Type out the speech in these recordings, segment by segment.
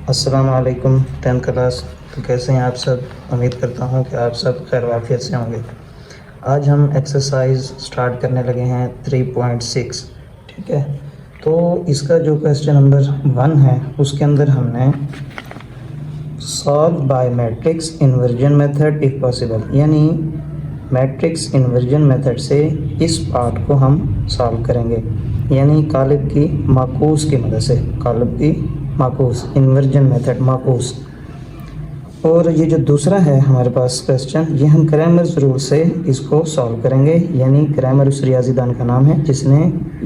अस्सलाम वालेकुम 10th class. तो कैसे हैं आप सब? उम्मीद करता हूं कि आप सब खैर वाफियत से होंगे। आज हम एक्सरसाइज स्टार्ट करने लगे हैं 3.6। ठीक है, तो इसका जो क्वेश्चन नंबर 1 है उसके अंदर हमने solve by matrix inversion method if possible, यानी मैट्रिक्स इन्वर्जन मेथड से इस पार्ट को हम सॉल्व करेंगे, यानी कालिब की माकूस की मदद से, कालिब की माकूस इन्वर्जन मेथड माकूस। और ये जो दूसरा है हमारे पास क्वेश्चन, ये हम क्रैमर्स रूल से इसको सॉल्व करेंगे, यानी क्रैमर उस रियाजीदान का नाम है जिसने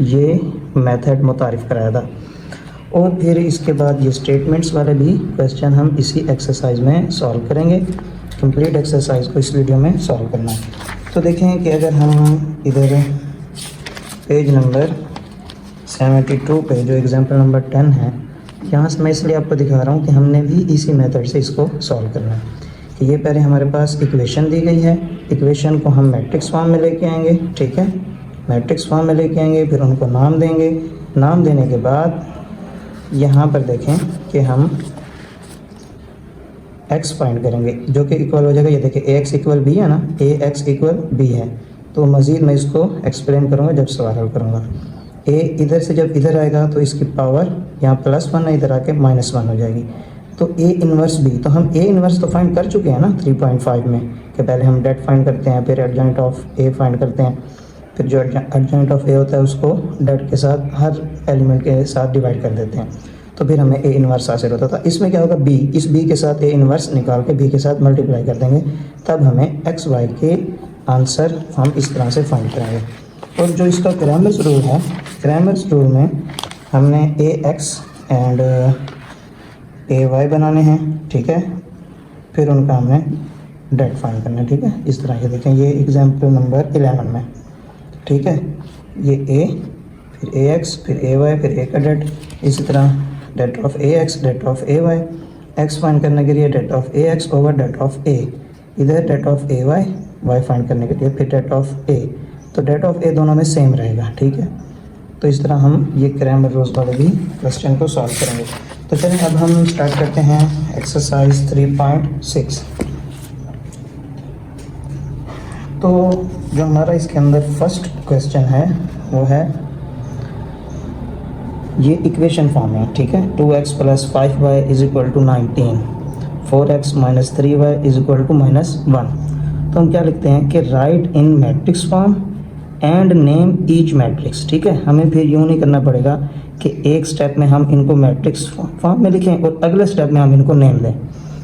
ये मेथड मुतारिफ़ कराया था। और फिर इसके बाद ये स्टेटमेंट्स वाले भी क्वेश्चन हम इसी एक्सरसाइज में सॉल्व करेंगे। कंप्लीट एक्सरसाइज को इस वीडियो में सॉल्व करना है। तो देखें कि अगर हम इधर पेज नंबर 72 पे जो एग्जाम्पल नंबर 10 है, यहाँ से मैं इसलिए आपको दिखा रहा हूँ कि हमने भी इसी मेथड से इसको सॉल्व करना है। कि ये पहले हमारे पास इक्वेशन दी गई है, इक्वेशन को हम मैट्रिक्स फॉर्म में लेके आएंगे। ठीक है, मैट्रिक्स फॉर्म में लेके आएंगे, फिर उनको नाम देंगे। नाम देने के बाद यहाँ पर देखें कि हम x फाइंड करेंगे जो कि इक्वल हो जाएगा, ये देखिए ax इक्वल b है ना, ax इक्वल b है। तो मज़ीद मैं इसको एक्सप्लेन करूँगा जब सवाल हल करूँगा। a इधर से जब इधर आएगा तो इसकी पावर यहाँ +1 है, इधर आके -1 हो जाएगी। तो a इन्वर्स b, तो हम a इन्वर्स तो फाइंड कर चुके हैं ना 3.5 में, कि पहले हम डेट फाइंड करते हैं, फिर एडजॉइंट ऑफ a फाइंड करते हैं, फिर जो एडजॉइंट ऑफ a होता है उसको डेट के साथ हर एलिमेंट के साथ डिवाइड कर देते हैं, तो फिर हमें a इन्वर्स हासिल होता था। इसमें क्या होगा, b, इस b के साथ a इन्वर्स निकाल के b के साथ मल्टीप्लाई कर देंगे, तब हमें एक्स वाई के आंसर हम इस तरह से फाइंड करेंगे। और जो इसका क्रैमर्स रूल है, क्रैमर्स रूल में हमने ax एंड ay बनाने हैं। ठीक है, फिर उनका हमने डेट फाइंड करना है। ठीक है, इस तरह ये देखें, ये एग्जाम्पल नंबर 11 में। ठीक है, ये a, फिर ax, फिर ay, फिर a का डेट, इसी तरह det of ax, det of ay, x find करने के लिए det of ax over det of a, इधर det of ay, y find करने के लिए फिर डेट ऑफ a, तो डेट ऑफ a दोनों में सेम रहेगा। ठीक है, तो इस तरह हम ये क्रैमर रूल्स वाले भी क्वेश्चन को सॉल्व करेंगे। तो चलिए अब हम स्टार्ट करते हैं एक्सरसाइज 3.6। तो जो हमारा इसके अंदर फर्स्ट क्वेश्चन है वो है, ये इक्वेशन फॉर्म है। ठीक है, 2x + 5y = 19, 4x - 3y = -1। तो हम क्या लिखते हैं कि right in matrix form and name each matrix. ठीक है, हमें फिर यूँ नहीं करना पड़ेगा कि एक स्टेप में हम इनको मैट्रिक्स फॉर्म में लिखें और अगले स्टेप में हम इनको नेम दें।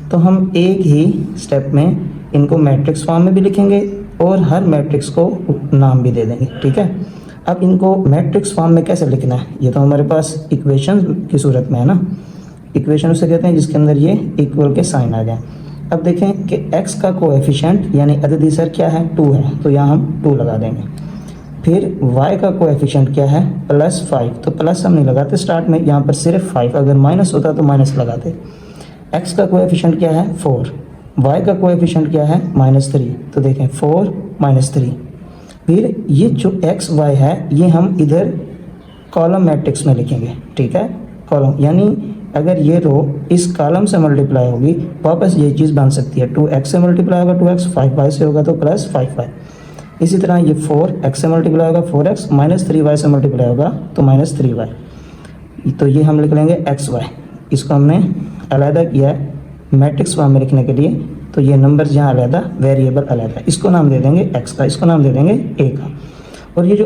तो हम एक ही स्टेप में इनको मैट्रिक्स फॉर्म में भी लिखेंगे और हर मैट्रिक्स को नाम भी दे देंगे। ठीक है, अब इनको मैट्रिक्स फॉर्म में कैसे लिखना है, ये तो हमारे पास इक्वेशन की सूरत में है ना। इक्वेशन उसे कहते हैं जिसके अंदर ये इक्वल के साइन आ जाए। अब देखें कि x का कोएफिशिएंट यानी अददी सर क्या है, 2 है, तो यहाँ हम 2 लगा देंगे। फिर y का कोएफिशिएंट क्या है, +5, तो प्लस हम नहीं लगाते स्टार्ट में, यहाँ पर सिर्फ 5, अगर माइनस होता तो माइनस लगाते। x का कोएफिशिएंट क्या है, 4, y का कोएफिशिएंट क्या है, -3, तो देखें 4 - 3। फिर ये जो x y है ये हम इधर कॉलम मैट्रिक्स में लिखेंगे। ठीक है, कॉलम यानी अगर ये रो इस कॉलम से मल्टीप्लाई होगी वापस ये चीज़ बन सकती है, 2x से मल्टीप्लाई होगा 2x, 5y से होगा तो +5y। इसी तरह ये 4x से मल्टीप्लाई होगा 4x, -3y से मल्टीप्लाई होगा तो -3y। तो ये हम लिख लेंगे xy, इसको हमने अलहदा किया है मैट्रिक्स फॉर्म में लिखने के लिए, तो ये नंबर्स यहाँ अलहदा, वेरिएबल अलहदा, इसको नाम दे देंगे x का, इसको नाम दे देंगे a का। और ये जो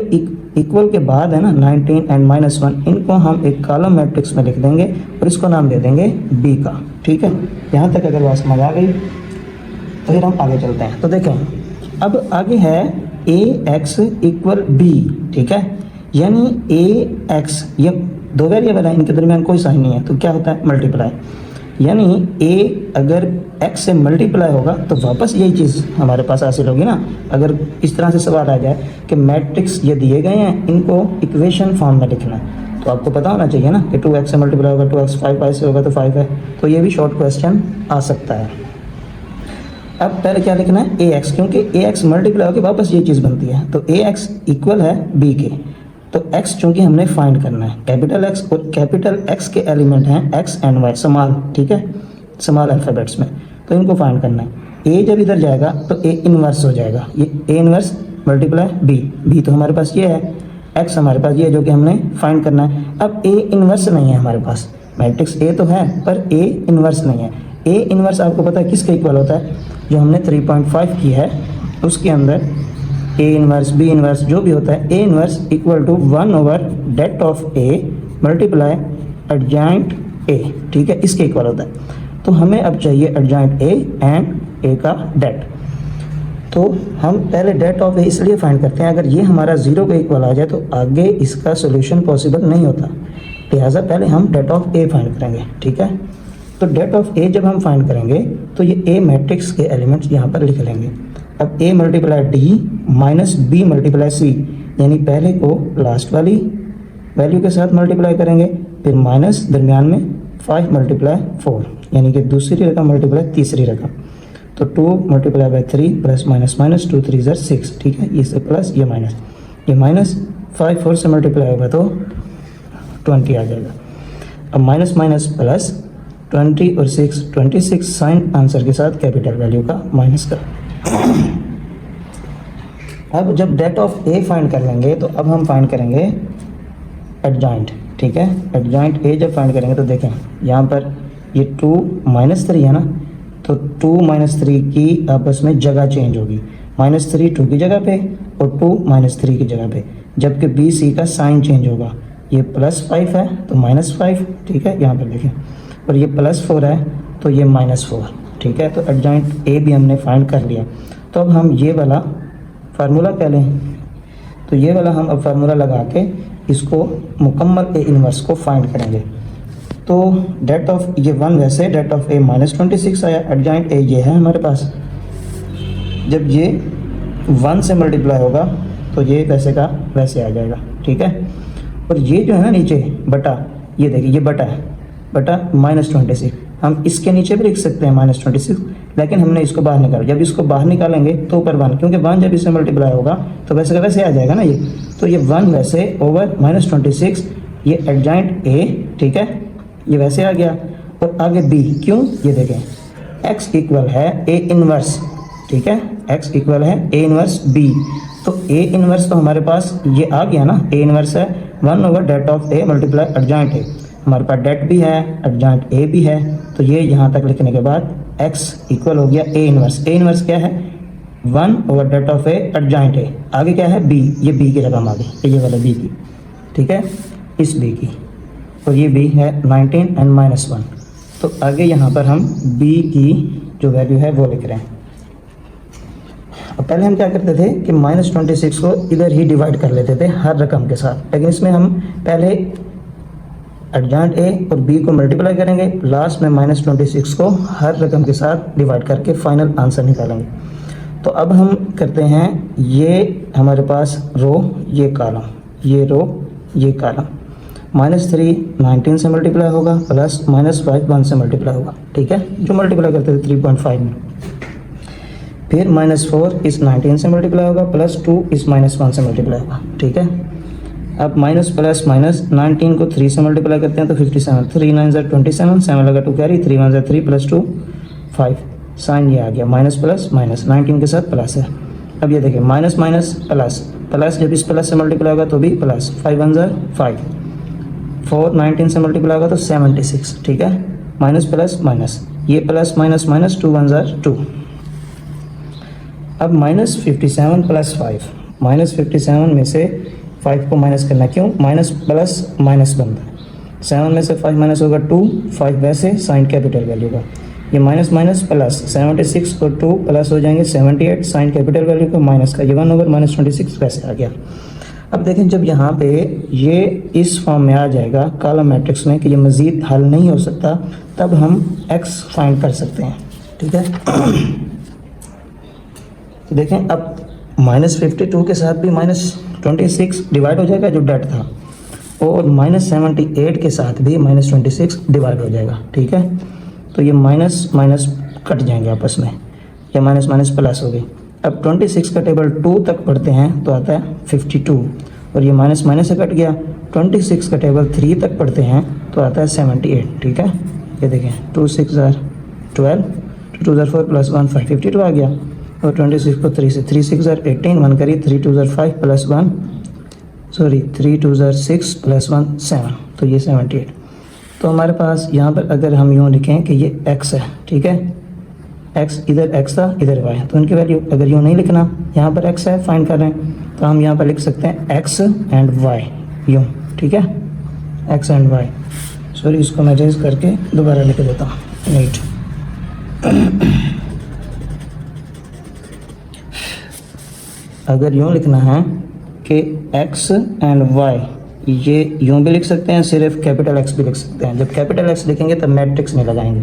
इक्वल के बाद है ना 19 एंड -1, इनको हम एक कॉलम मैट्रिक्स में लिख देंगे और इसको नाम दे देंगे b का। ठीक है, यहाँ तक अगर बात समझ आ गई तो फिर हम आगे चलते हैं। तो देखें अब आगे है ax = b। ठीक है, यानी ax, ये 2 वेरिएबल है, इनके दरमियान कोई साइन नहीं है, तो क्या होता है, मल्टीप्लाई। यानी a अगर x से मल्टीप्लाई होगा तो वापस यही चीज़ हमारे पास हासिल होगी ना। अगर इस तरह से सवाल आ जाए कि मैट्रिक्स ये दिए गए हैं, इनको इक्वेशन फॉर्म में लिखना है, तो आपको पता होना चाहिए ना कि 2x से मल्टीप्लाई होगा 2x, 5y से होगा तो 5 है, तो ये भी शॉर्ट क्वेश्चन आ सकता है। अब पहले क्या लिखना है, ax, क्योंकि ax मल्टीप्लाई होकर वापस ये चीज़ बनती है, तो ax इक्वल है b के, तो x चूंकि हमने फाइंड करना है, कैपिटल x और कैपिटल x के एलिमेंट हैं x एंड y स्मॉल, ठीक है, स्मॉल अल्फ़ाबेट्स में, तो इनको फाइंड करना है। a जब इधर जाएगा तो a इन्वर्स हो जाएगा, ये a इन्वर्स मल्टीप्लाई b तो हमारे पास ये है, x हमारे पास ये है जो कि हमने फाइंड करना है। अब a इन्वर्स नहीं है हमारे पास, मैट्रिक्स a तो है पर a इन्वर्स नहीं है। a इन्वर्स आपको पता है किसके इक्वल होता है, जो हमने 3.5 की है उसके अंदर a इन्वर्स b इन्वर्स जो भी होता है, a inverse equal to 1/det of a multiply adjoint a, ठीक है, इसके इक्वल होता है। तो हमें अब चाहिए एडजॉइंट a एंड a का det। तो हम पहले det ऑफ a इसलिए फाइंड करते हैं, अगर ये हमारा 0 के इक्वल आ जाए तो आगे इसका सोल्यूशन पॉसिबल नहीं होता, लिहाजा पहले हम det ऑफ a फाइंड करेंगे, ठीक है। तो det ऑफ a जब हम फाइंड करेंगे तो ये a मैट्रिक्स के एलिमेंट्स यहाँ पर लिख लेंगे। अब a multiply d minus b multiply c, यानी पहले को लास्ट वाली वैल्यू के साथ मल्टीप्लाई करेंगे, फिर माइनस दरमियान में 5 मल्टीप्लाई 4, यानी कि दूसरी रकम मल्टीप्लाई तीसरी रकम। तो 2 multiply by 3 plus minus minus 2 3 ज़र 6, ठीक है, ये से प्लस ये माइनस 5 4 से मल्टीप्लाई होगा तो 20 आ जाएगा। अब माइनस माइनस प्लस 20 और 6 26 साइन आंसर के साथ कैपिटल वैल्यू का माइनस का। अब जब det ऑफ a फाइंड कर लेंगे तो अब हम फाइंड करेंगे एडजॉइंट, ठीक है। एडजॉइंट a जब फाइंड करेंगे तो देखें यहाँ पर ये 2 माइनस 3 है ना, तो 2 माइनस 3 की आपस में जगह चेंज होगी, माइनस 3 2 की जगह पे और 2 माइनस 3 की जगह पे, जबकि बी सी का साइन चेंज होगा, ये +5 है तो -5, ठीक है, यहाँ पर देखें, और ये +4 है तो ये -4, ठीक है। तो एडजॉइंट ए भी हमने फाइंड कर लिया। तो अब हम ये वाला फार्मूला कह लें, तो ये वाला हम अब फार्मूला लगा के इसको मुकम्मल ए इन्वर्स को फाइंड करेंगे। तो det ऑफ ये 1 वैसे det ऑफ a -26 आया, एडजॉइंट a ये है हमारे पास, जब ये 1 से मल्टीप्लाई होगा तो ये वैसे का वैसे आ जाएगा, ठीक है। और ये जो है ना नीचे बटा, ये देखिए ये बटा है, बटा -26, हम इसके नीचे भी लिख सकते हैं -26, लेकिन हमने इसको बाहर निकाला। जब इसको बाहर निकालेंगे तो ऊपर 1, क्योंकि 1 जब इससे मल्टीप्लाई होगा तो वैसे का वैसे आ जाएगा ना ये, तो ये 1 वैसे ओवर -26, ये एडजॉइंट a, ठीक है, ये वैसे आ गया। और आगे b, क्यों, ये देखें x इक्वल है a इन्वर्स, ठीक है, x इक्वल है a इन्वर्स b, तो a इन्वर्स तो हमारे पास ये आ गया ना, a इन्वर्स है 1/det of a multiply adjoint a, हमारे पास det भी है एडजॉइंट a भी है, तो ये यहाँ तक लिखने के बाद x इक्वल हो गया a इन्वर्स क्या है 1/det of a adjoint a, आगे क्या है b, ये b की रकम आ गई, ये वाला b की, ठीक है, इस b की, और ये b है 19 एंड -1। तो आगे यहाँ पर हम b की जो वैल्यू है वो लिख रहे हैं। अब पहले हम क्या करते थे कि -26 को इधर ही डिवाइड कर लेते थे हर रकम के साथ, लेकिन इसमें हम पहले एडजॉइंट a और b को मल्टीप्लाई करेंगे, लास्ट में -26 को हर रकम के साथ डिवाइड करके फाइनल आंसर निकालेंगे। तो अब हम करते हैं, ये हमारे पास रो, ये कॉलम, ये रो ये कॉलम, -3 19 से मल्टीप्लाई होगा, प्लस -5 1 से मल्टीप्लाई होगा, ठीक है, जो मल्टीप्लाई करते थे 3.5 में, फिर -4 इस 19 से मल्टीप्लाई होगा, +2 इस -1 से मल्टीप्लाई होगा, ठीक है। अब माइनस प्लस माइनस 19 को 3 से मल्टीप्लाई करते हैं तो 57, 3 9 ज़ा 27, 7 लगा 2 कैरी, 3 1 ज़ा 3 + 2 5, साइन ये आ गया, माइनस प्लस माइनस 19 के साथ प्लस है। अब ये देखिए माइनस माइनस प्लस, प्लस जब इस प्लस से मल्टीप्लाई होगा तो भी प्लस, 5 1 ज़ा 5, 4 19 से मल्टीप्लाई होगा तो 76, ठीक है, माइनस प्लस माइनस, ये प्लस माइनस माइनस 2 1 ज़ा 2। अब -57 + 5, -57 में से 5 को माइनस करना, क्यों, माइनस प्लस माइनस बनता है, 7 में से 5 माइनस होगा 2, 5 वैसे साइन कैपिटल वैल्यू का, ये माइनस माइनस प्लस, 76 और 2 प्लस हो जाएंगे 78, साइन कैपिटल वैल्यू का माइनस का, ये 1/-26 वैसे आ गया। अब देखें जब यहाँ पे ये इस फॉर्म में आ जाएगा कॉलम मैट्रिक्स में कि ये मज़ीद हल नहीं हो सकता, तब हम x फाइंड कर सकते हैं, ठीक है। तो देखें अब -52 के साथ भी -26 डिवाइड हो जाएगा जो डेट था, और -78 के साथ भी -26 डिवाइड हो जाएगा, ठीक है। तो ये माइनस माइनस कट जाएंगे आपस में, या माइनस माइनस प्लस हो गई। अब 26 का टेबल 2 तक पढ़ते हैं तो आता है 52, और ये माइनस माइनस से कट गया। 26 का टेबल 3 तक पढ़ते हैं तो आता है 78, ठीक है। ये देखें 2 6 ज़ार 12, 2 2 ज़ार 4 प्लस 1 5 52 आ गया। और 26 को 3 से 3 6 ज़ार 18 1 करिए 3 2 ज़ार 5 प्लस 1 3 2 ज़ार 6 प्लस 1 7, तो ये 78। तो हमारे पास यहाँ पर अगर हम यूँ लिखें कि ये x है, ठीक है, x इधर x था इधर y, तो उनकी वैल्यू अगर यूँ नहीं लिखना, यहाँ पर x है फाइंड कर रहे हैं तो हम यहाँ पर लिख सकते हैं x एंड y यूँ, ठीक है, x एंड y। सॉरी इसको मैं रेज करके दोबारा लिख देता हूँ नीट। अगर यूँ लिखना है कि x एंड y, ये यूँ भी लिख सकते हैं, सिर्फ कैपिटल X भी लिख सकते हैं। जब कैपिटल X लिखेंगे तब मैट्रिक्स नहीं लगाएंगे,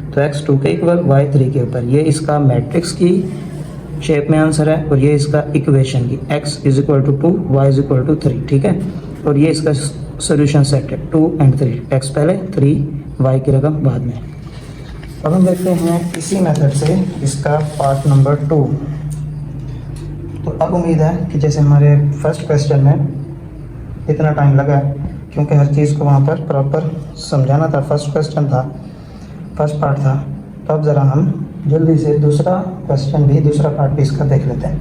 तो x 2 के इक्वल y 3 के ऊपर, ये इसका मैट्रिक्स की शेप में आंसर है और ये इसका इक्वेशन की x is equal to 2 y is equal to 3, ठीक है। और ये इसका सोल्यूशन सेट है 2 एंड 3, x पहले 3 y की रकम बाद में। अब हम देखते हैं इसी मेथड से इसका पार्ट नंबर 2। तो अब उम्मीद है कि जैसे हमारे फर्स्ट क्वेश्चन में इतना टाइम लगा क्योंकि हर चीज़ को वहाँ पर प्रॉपर समझाना था, फर्स्ट क्वेश्चन था, फर्स्ट पार्ट था। तो अब ज़रा हम जल्दी से दूसरा क्वेश्चन भी, दूसरा पार्ट भी इसका देख लेते हैं।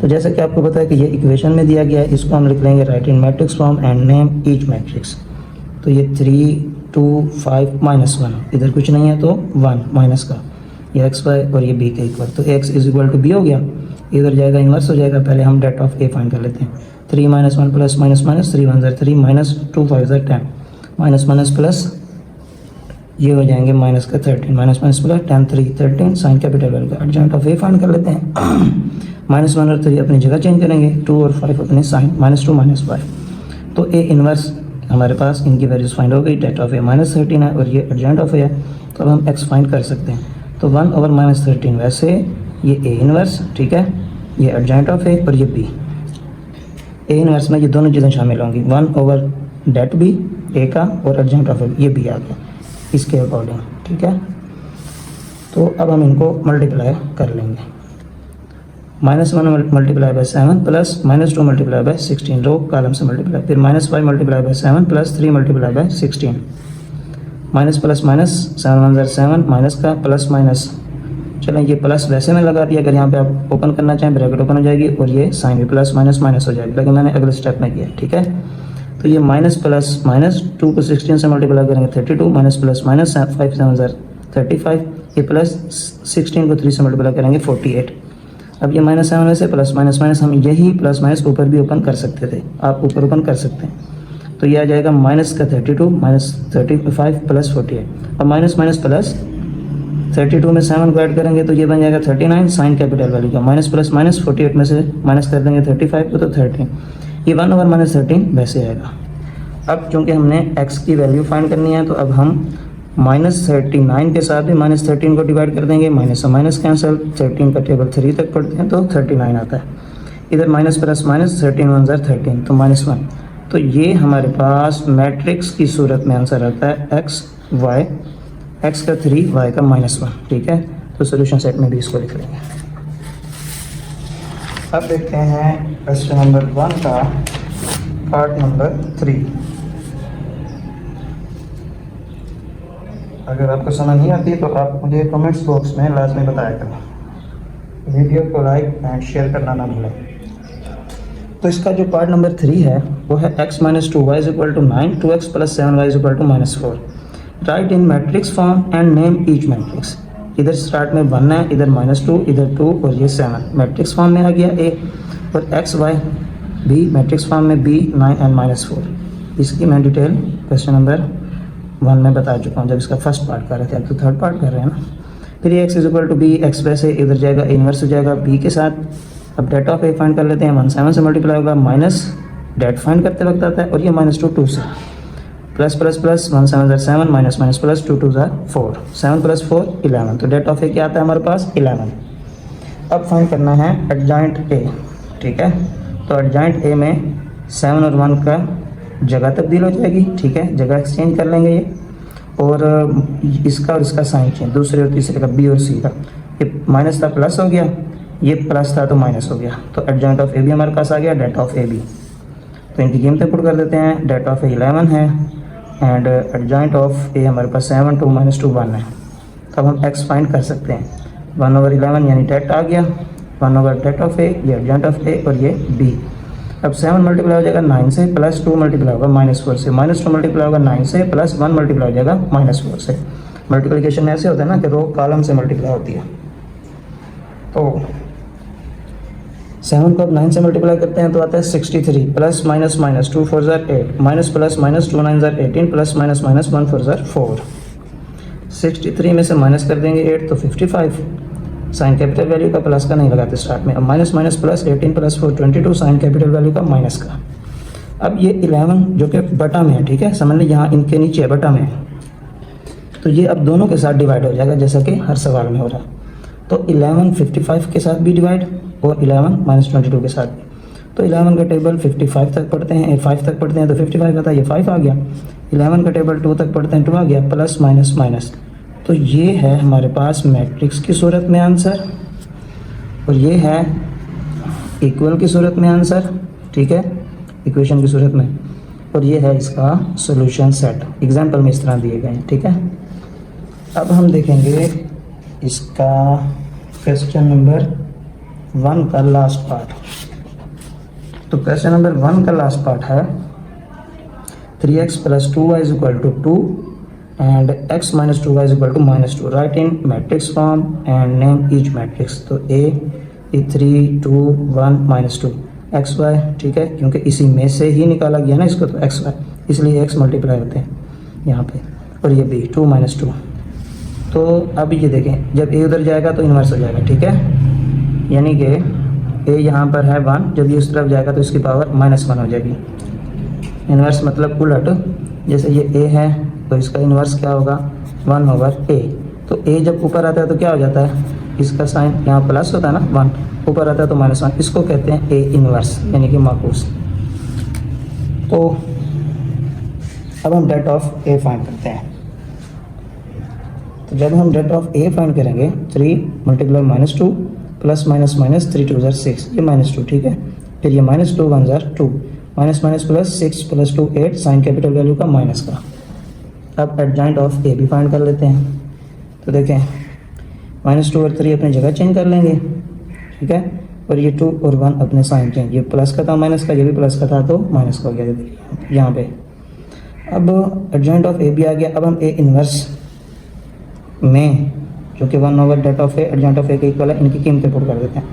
तो जैसे कि आपको पता है कि ये इक्वेशन में दिया गया है, इसको हम लिख लेंगे right in matrix form and name each matrix. तो ये 3 2 5 -1, इधर कुछ नहीं है तो 1 माइनस का, ये x y और ये b के इक्वल, तो x is equal to b हो गया, इधर जाएगा इन्वर्स हो जाएगा। पहले हम डेट ऑफ a फाइंड कर लेते हैं। 3 - 1 plus minus minus 3 1 3 minus 2 5 10 minus minus plus, ये हो जाएंगे माइनस का 13 minus minus plus 10 3 13 sign capital value का एडजॉइंट ऑफ ए फाइंड कर लेते हैं। -1 और 3 अपनी जगह चेंज करेंगे, 2 और 5 अपने साइन -2 -5, तो ए इनवर्स हमारे पास इनकी वैल्यूज फाइंड हो गई। डेट ऑफ ए -13 है और ये एडजॉइंट ऑफ ए है, तो अब हम x फाइंड कर सकते हैं। तो 1 ओवर -13, वैसे ये ए इनवर्स, ठीक है, ये एडजॉइंट ऑफ ए और ये बी। ए इनवर्स में ये दोनों चीज़ें शामिल होंगी, 1 ओवर डेट बी ए का और एडजॉइंट ऑफ ए ये बी आ गया इसके अकॉर्डिंग, ठीक है। तो अब हम इनको मल्टीप्लाई कर लेंगे। -1 multiply by 7 plus -2 multiply by 16, row column से मल्टीप्लाई, फिर -5 multiply by 7 plus 3 multiply by 16, minus plus minus 7 1 7 minus का प्लस माइनस, चलें ये प्लस वैसे में लगा दिया, अगर यहाँ पे आप ओपन करना चाहें ब्रैकेट ओपन हो जाएगी और ये साइन भी प्लस माइनस माइनस हो जाएगी, लेकिन मैंने अगले स्टेप में किया, ठीक है। तो ये माइनस प्लस माइनस 2 को 16 से मल्टीप्लाई करेंगे 32, माइनस प्लस माइनस 5 7 35, ये प्लस 16 को 3 से मल्टीप्लाई करेंगे 48। अब ये -7 में से प्लस माइनस माइनस, हम यही प्लस माइनस ऊपर भी ओपन कर सकते थे, आप ऊपर ओपन कर सकते हैं। तो ये आ जाएगा माइनस का 32 माइनस 35 प्लस 48, और माइनस माइनस प्लस 32 में 7 को ऐड करेंगे तो ये बन जाएगा 39 साइन कैपिटल वैल्यू का, माइनस प्लस माइनस 48 में से माइनस कर देंगे 35 को तो 13, ये 1 ओवर -13 वैसे आएगा। अब चूँकि हमने x की वैल्यू फाइंड करनी है तो अब हम -39 के साथ भी -13 को डिवाइड कर देंगे, माइनस से माइनस कैंसिल, 13 का टेबल 3 तक पढ़ते हैं तो 39 आता है, इधर माइनस प्लस माइनस 13 1 13 तो -1, तो ये हमारे पास मैट्रिक्स की सूरत में आंसर आता है x y, x का 3 y का -1, ठीक है। तो सोल्यूशन सेट में भी इसको लिख लेंगे। अब देखते हैं क्वेश्चन नंबर 1 का पार्ट नंबर 3। अगर आपको समझ नहीं आती तो आप मुझे कमेंट्स बॉक्स में लाजमी बताया करें, वीडियो को लाइक एंड शेयर करना ना भूलें। तो इसका जो पार्ट नंबर 3 है वो है x - 2y = 9, 2x + 7y = -4, right in matrix form and name each matrix. इधर स्टार्ट में 1 है, इधर -2, इधर 2 और ये 7 मैट्रिक्स फॉर्म में आ गया a, और x y भी मैट्रिक्स फॉर्म में b 9 एंड -4। इसकी मैं डिटेल क्वेश्चन नंबर 1 में बता चुका हूँ जब इसका फर्स्ट पार्ट कर रहे थे, अब तो थर्ड पार्ट कर रहे हैं ना। फिर ये x = b, x वैसे इधर जाएगा इन्वर्स हो जाएगा b के साथ। अब डेट ऑफ ए फाइंड कर लेते हैं, 1 7 से मल्टीप्लाई होगा, माइनस डेट फाइंड करते वक्त आता है और ये -2 2 से, plus plus plus 1 7 7 minus minus plus 2 2 4, 7 + 4 11, तो डेट ऑफ ए क्या आता है हमारे पास 11। अब फाइंड करना है एडजॉइंट ए, ठीक है। तो एडजॉइंट ए में 7 और 1 का जगह तब्दील हो जाएगी, ठीक है, जगह एक्सचेंज कर लेंगे ये, और इसका साइन चेंज, दूसरे और तीसरे का बी और सी का, ये माइनस का प्लस हो गया, ये प्लस था तो माइनस हो गया, तो एडजॉइंट ऑफ ए बी हमारे पास आ गया, डेटा ऑफ ए बी। तो इनकी कीमतें पुट कर देते हैं। डेटा ऑफ ए 11 है एंड एडजॉइंट ऑफ ए हमारे पास 7 2 - 2 1 है। तब हम एक्स फाइंड कर सकते हैं। 1/11 यानी डेट आ गया, 1 डेट ऑफ ए, ये एडजॉइंट ऑफ ए और ये बी। अब 7 मल्टीप्लाई हो जाएगा 9 से, प्लस 2 मल्टीप्लाई होगा -4 से, -2 मल्टीप्लाई होगा 9 से, प्लस 1 मल्टीप्लाई हो जाएगा -4 से। मल्टीप्लिकेशन में ऐसे होता है ना कि रो कॉलम से मल्टीप्लाई होती है। तो 7 को अब 9 से मल्टीप्लाई करते हैं तो आता है 63, प्लस माइनस माइनस 2 4 ज़ार 8, माइनस प्लस माइनस 2 9 ज़ार 18, प्लस माइनस माइनस 1 4 ज़ार 4। 63 में से माइनस कर देंगे 8 तो 55। साइन कैपिटल वैल्यू का प्लस का नहीं लगाते स्टार्ट में। अब minus minus plus 18 plus 4 22, sign capital value का माइनस का। अब ये 11 जो कि बटा में है, ठीक है, समझ लीजिए यहाँ इनके नीचे बटा में है, तो ये अब दोनों के साथ डिवाइड हो जाएगा जैसा कि हर सवाल में हो रहा है। तो 11 55 के साथ भी डिवाइड और 11 -22 के साथ भी। तो 11 का टेबल 55 तक पढ़ते हैं, 5 तक पढ़ते हैं तो 55 आता है, ये 5 आ गया। 11 का टेबल 2 तक पढ़ते हैं, 2 आ गया, प्लस माइनस माइनस। तो ये है हमारे पास मैट्रिक्स की सूरत में आंसर और ये है इक्वल की सूरत में आंसर, ठीक है, इक्वेशन की सूरत में। और ये है इसका सॉल्यूशन सेट, एग्जाम्पल में इस तरह दिए गए हैं, ठीक है। अब हम देखेंगे इसका क्वेश्चन नंबर 1 का लास्ट पार्ट। तो क्वेश्चन नंबर 1 का लास्ट पार्ट है 3x + 2y = 2 and x - 2y = -2, right in matrix form and name each matrix. तो ए 3 2 1 -2 xy, ठीक है, क्योंकि इसी में से ही निकाला गया ना इसको, तो xy, इसलिए x मल्टीप्लाई होते हैं यहाँ पे। और ये b 2 - 2। तो अब ये देखें, जब a उधर जाएगा तो इन्वर्स हो जाएगा, ठीक है, यानी कि a यहाँ पर है 1, जब ये उस तरफ जाएगा तो इसकी पावर -1 हो जाएगी। इन्वर्स मतलब उलट, जैसे ये a है तो इसका इन्वर्स क्या होगा 1/a। तो a जब ऊपर आता है तो क्या हो जाता है, इसका साइन यहाँ प्लस होता है ना, 1 ऊपर आता है तो -1, इसको कहते हैं a इन्वर्स यानी कि माकूस। तो अब हम डेट ऑफ a फाइंड करते हैं। तो जब हम डेट ऑफ a फाइंड करेंगे 3 × -2 प्लस माइनस माइनस 3 2 6, ये -2, ठीक है, फिर ये -2 1 2, minus minus plus 6 + 2 8, sign capital value का माइनस का। अब एडजॉइंट ऑफ ए भी फाइंड कर लेते हैं। तो देखें -2 और 3 अपनी जगह चेंज कर लेंगे, ठीक है, और ये 2 और 1 अपने साइन चेंज, ये प्लस का था माइनस का, ये भी प्लस का था तो माइनस का हो गया यहाँ पे। अब एडजॉइंट ऑफ ए भी आ गया। अब हम ए इन्वर्स में, जो कि 1 det of A adjoint of A के इक्वल है, इनकी कीमतें पुट कर देते हैं।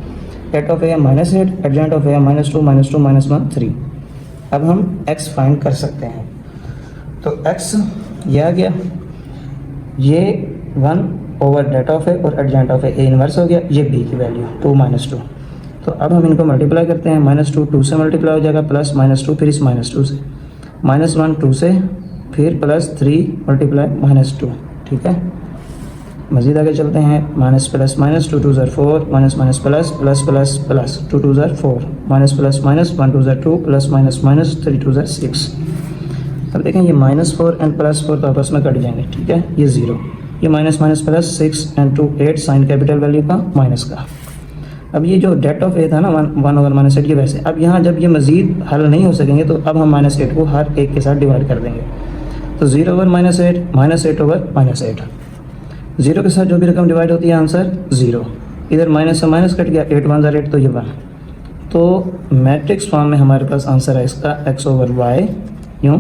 डेट ऑफ ए है -8, एडजॉइंट ऑफ ए है -2 -2 -1 3। अब हम x फाइंड कर सकते हैं। तो x ये आ गया, ये 1 डेट ऑफ ए और एडजॉइंट ऑफ ए इन्वर्स हो गया, ये b की वैल्यू 2 -2। तो अब हम इनको मल्टीप्लाई करते हैं, -2 2 से मल्टीप्लाई हो जाएगा, प्लस -2 फिर इस -2 से, -1 2 से, फिर +3 × -2, ठीक है। मज़ीद आगे चलते हैं, माइनस प्लस माइनस 2 2 ज़ार 4, minus minus plus plus plus plus 2 2 ज़ार 4, माइनस प्लस माइनस 1 2 ज़ार 2, प्लस माइनस माइनस 3 2 ज़ार 6। अब देखें ये -4 एंड +4 तो आपस में कट जाएंगे, ठीक है, ये 0, ये minus minus plus 6 and 2 8, sign capital value का माइनस का। अब ये जो डेट ऑफ ए था ना 1/-8, ये वैसे। अब यहाँ जब ये मज़ीद हल नहीं हो सकेंगे तो अब हम -8 को हर एक के साथ डिवाइड कर देंगे। तो 0/-8 -8/-8, 0 के साथ जो भी रकम डिवाइड होती है आंसर 0। इधर माइनस से माइनस कट गया, 8 1 ज़ार 8 तो ये 1। तो मैट्रिक्स फॉर्म में हमारे पास आंसर है इसका x/y, यूँ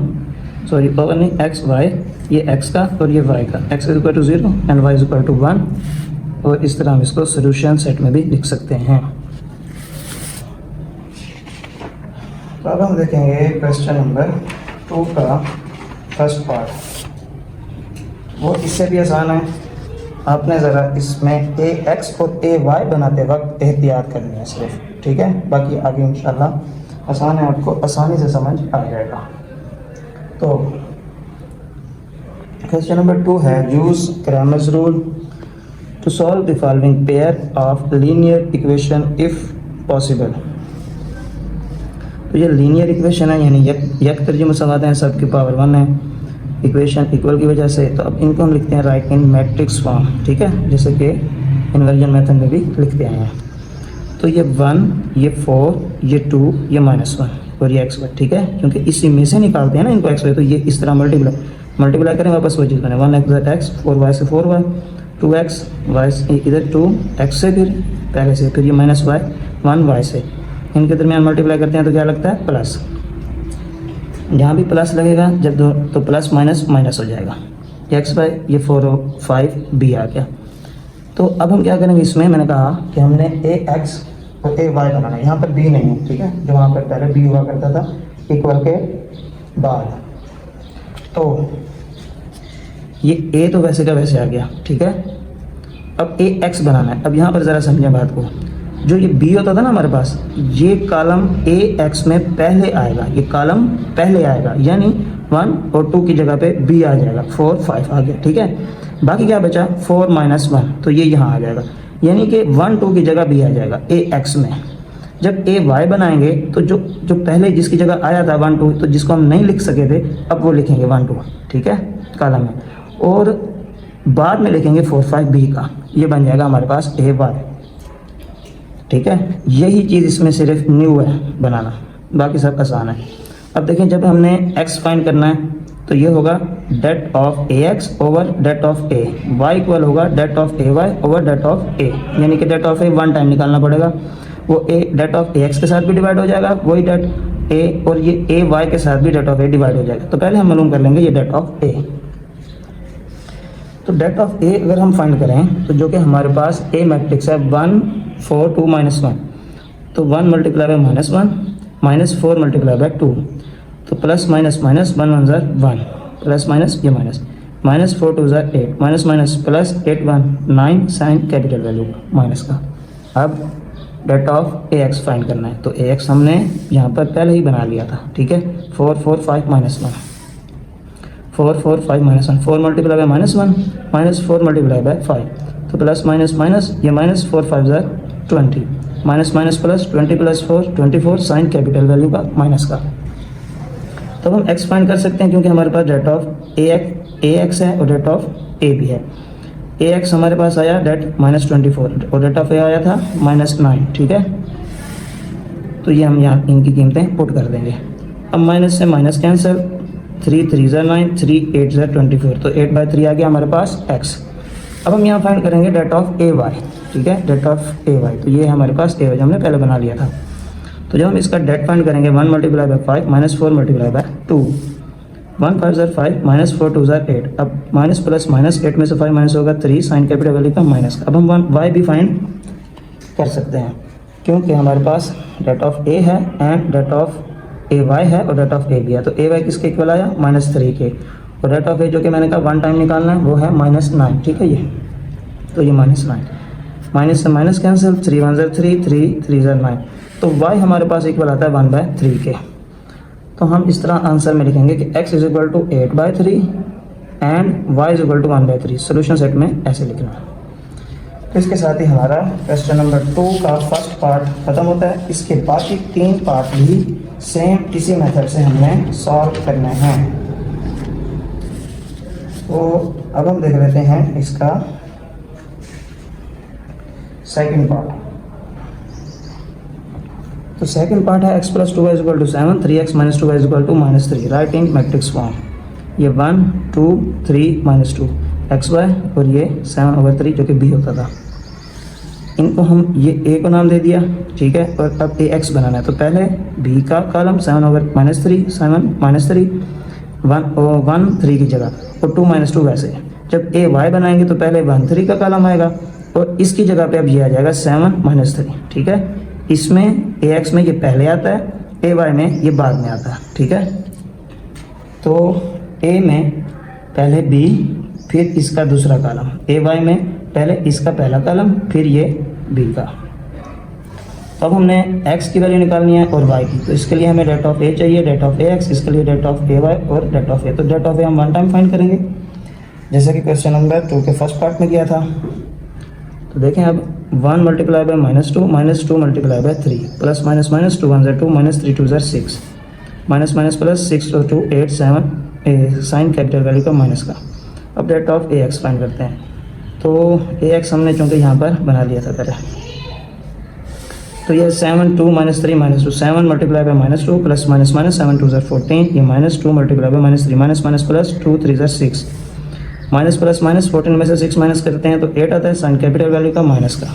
सॉरी ओवर नहीं, x/y, ये x का और ये y का, x = 0 एंड y = 1। और इस तरह हम इसको सॉल्यूशन सेट में भी लिख सकते हैं। तो अब हम देखेंगे क्वेश्चन नंबर 2 का फर्स्ट पार्ट, वो इससे भी आसान है। आपने ज़रा इसमें ax और ay बनाते वक्त एहतियात करनी है सिर्फ, ठीक है, बाकी आगे इंशाल्लाह आसान है, आपको आसानी से समझ आ जाएगा। तो क्वेश्चन नंबर 2 है, use Cramer's rule to solve the following pair of linear equation if possible. तो ये लीनियर इक्वेशन है, यानी यक तरजीह मुसव्वत हैं, सब की पावर 1 है, इक्वेशन इक्वल की वजह से। तो अब इनको हम लिखते हैं राइट इन मैट्रिक्स फॉर्म, ठीक है, जैसे कि इन्वर्जन मेथड में भी लिखते हैं। तो ये 1, ये 4, ये 2, ये -1 और ये x/y, ठीक है, क्योंकि इसी में से निकालते हैं ना इनको x/y, तो ये इस तरह मल्टीप्लाई करें वापस वो चीज़ बने 1x 4y से 4y 2x y से इधर 2x से फिर पहले से फिर ये -y 1y से इनके दरमियान मल्टीप्लाई करते हैं तो क्या लगता है प्लस। जहाँ भी प्लस लगेगा जब दो तो प्लस माइनस माइनस हो जाएगा। x/y ये 4 और 5 b आ गया। तो अब हम क्या करेंगे, इसमें मैंने कहा कि हमने ax और ay बनाना है, यहाँ पर b नहीं है, ठीक है, जो वहाँ पर पहले b हुआ करता था इक्वल के बाद। तो ये a तो वैसे का वैसे आ गया, ठीक है। अब ax बनाना है। अब यहाँ पर ज़रा समझें बात को, जो ये b होता था ना हमारे पास, ये कॉलम ax में पहले आएगा, ये कॉलम पहले आएगा, यानी 1 और 2 की जगह पे b आ जाएगा, 4 5 आ गया, ठीक है। बाकी क्या बचा 4 - 1, तो ये यहाँ आ जाएगा, यानी कि 1 2 की जगह b आ जाएगा ax में। जब ay बनाएंगे तो जो पहले जिसकी जगह आया था 1 2, तो जिसको हम नहीं लिख सके थे अब वो लिखेंगे 1 2, ठीक है, कॉलम में, और बाद में लिखेंगे 4 5 b का, ये बन जाएगा हमारे पास ay, ठीक है। यही चीज़ इसमें सिर्फ न्यू है बनाना, बाकी सब आसान है। अब देखें जब हमने x फाइंड करना है तो ये होगा det of ax over det of a, y equal होगा det of ay over det of a, यानी कि डेट ऑफ a 1 टाइम निकालना पड़ेगा, वो a डेट ऑफ ax के साथ भी डिवाइड हो जाएगा, वही डेट a, और ये ay के साथ भी डेट ऑफ a डिवाइड हो जाएगा। तो पहले हम मालूम कर लेंगे ये डेट ऑफ a। तो डेट ऑफ a अगर हम फाइंड करें तो जो कि हमारे पास a मैट्रिक्स है 1 4 2 -1, तो 1 मल्टीप्लाई बाय -1 -4 मल्टीप्लाई बाय 2, तो प्लस माइनस माइनस 1 1 ज़र 1, प्लस माइनस ये माइनस -4 2 ज़र 8, minus minus plus 8 1 9 sign capital value minus का। अब डेट ऑफ ax फाइंड करना है, तो ax हमने यहाँ पर पहले ही बना लिया था, ठीक है। 4 4 5 -1, 4 4 5 -1, 4 मल्टीप्लाई बाय -1 -4 मल्टीप्लाई बाय 5, तो प्लस माइनस माइनस ये -4 5 ज़र 20, minus minus plus 20 + 4 24 sign capital value का माइनस का। तो हम x फाइंड कर सकते हैं क्योंकि हमारे पास डेट ऑफ ax है और डेट ऑफ a भी है। ax हमारे पास आया डेट -24 और डेट ऑफ a आया था -9, ठीक है। तो ये हम यहाँ इनकी कीमतें पुट कर देंगे। अब माइनस से माइनस कैंसिल, 3 3 ज़र 9, 3 8 ज़र 24, तो 8/3 आ गया हमारे पास x। अब हम यहाँ फाइंड करेंगे डेट ऑफ ay, ठीक है, डेट ऑफ ay, तो ये हमारे पास ay जो हमने पहले बना लिया था। तो जब हम इसका डेट फाइंड करेंगे 1 मल्टीप्लाई बाय 5 -4 मल्टीप्लाई बाय 2, 1 5 ज़र 5 -4 2 ज़र 8, अब माइनस प्लस माइनस 8 में से 5 माइनस होगा 3 साइन कैपिटल वैल्यू का माइनस का। अब हम y भी फाइंड कर सकते हैं क्योंकि हमारे पास डेट ऑफ a है एंड डेट ऑफ ay है और डेट ऑफ a भी है। तो ay किसके इक्वल आया -3 के, और डेट ऑफ a जो कि मैंने कहा 1 टाइम निकालना है वो है -9, ठीक है। ये तो ये -9, माइनस से माइनस कैंसिल, 3 1 ज़र 3 3 3 ज़र 9, तो y हमारे पास इक्वल आता है 1/3 के। तो हम इस तरह आंसर में लिखेंगे कि x = 8/3 and y = 1/3। Solution set में ऐसे लिखना है। तो इसके साथ ही हमारा क्वेश्चन नंबर 2 का फर्स्ट पार्ट ख़त्म होता है। इसके बाकी 3 पार्ट भी सेम इसी मेथड से हमने सॉल्व करने हैं। तो अब हम देख लेते हैं इसका सेकंड पार्ट। तो सेकंड पार्ट है x + 2y = 7, 3x - 2y = -3, right in matrix form. ये 1 2 3 -2 xy और ये 7/3 जो कि b होता था। इनको हम ये a को नाम दे दिया, ठीक है, और अब ax बनाना है। तो पहले b का कॉलम 7/3 7 -3 1 3 की जगह और 2 - 2 वैसे। जब ay बनाएंगे तो पहले 1 3 का कॉलम आएगा और इसकी जगह पे अब ये आ जाएगा 7 -3, ठीक है। इसमें ax में ये पहले आता है, ay में ये बाद में आता है, ठीक है। तो a में पहले b, फिर इसका दूसरा कॉलम, ay में पहले इसका पहला कॉलम, फिर ये b का। अब हमने x की वैल्यू निकालनी है और y की, तो इसके लिए हमें डेट ऑफ a चाहिए, डेट ऑफ ax, इसके लिए डेट ऑफ ay और डेट ऑफ a। तो डेट ऑफ a हम 1 टाइम फाइंड करेंगे जैसे कि क्वेश्चन नंबर 2 के फर्स्ट पार्ट में किया था। तो देखें अब 1 multiply by -2 multiply bye 3, plus minus minus 2 1 ज़र 2 -3 2 ज़र 6, माइनस माइनस प्लस 6 और 2 8 7 साइन कैपिटल वैल्यू का माइनस का। अब डेट ऑफ ax फाइंड करते हैं। तो ax हमने चूँकि यहाँ पर बना लिया था पहले, तो ये 7 2 minus 3 minus 2, 7 multiply bye minus 2 plus minus minus 7 2 14, ये minus 2 multiply bye minus 3 minus minus plus 2 3 6, minus plus minus 14 में से 6 माइनस करते हैं तो 8 आता है साइन कैपिटल वैल्यू का माइनस का।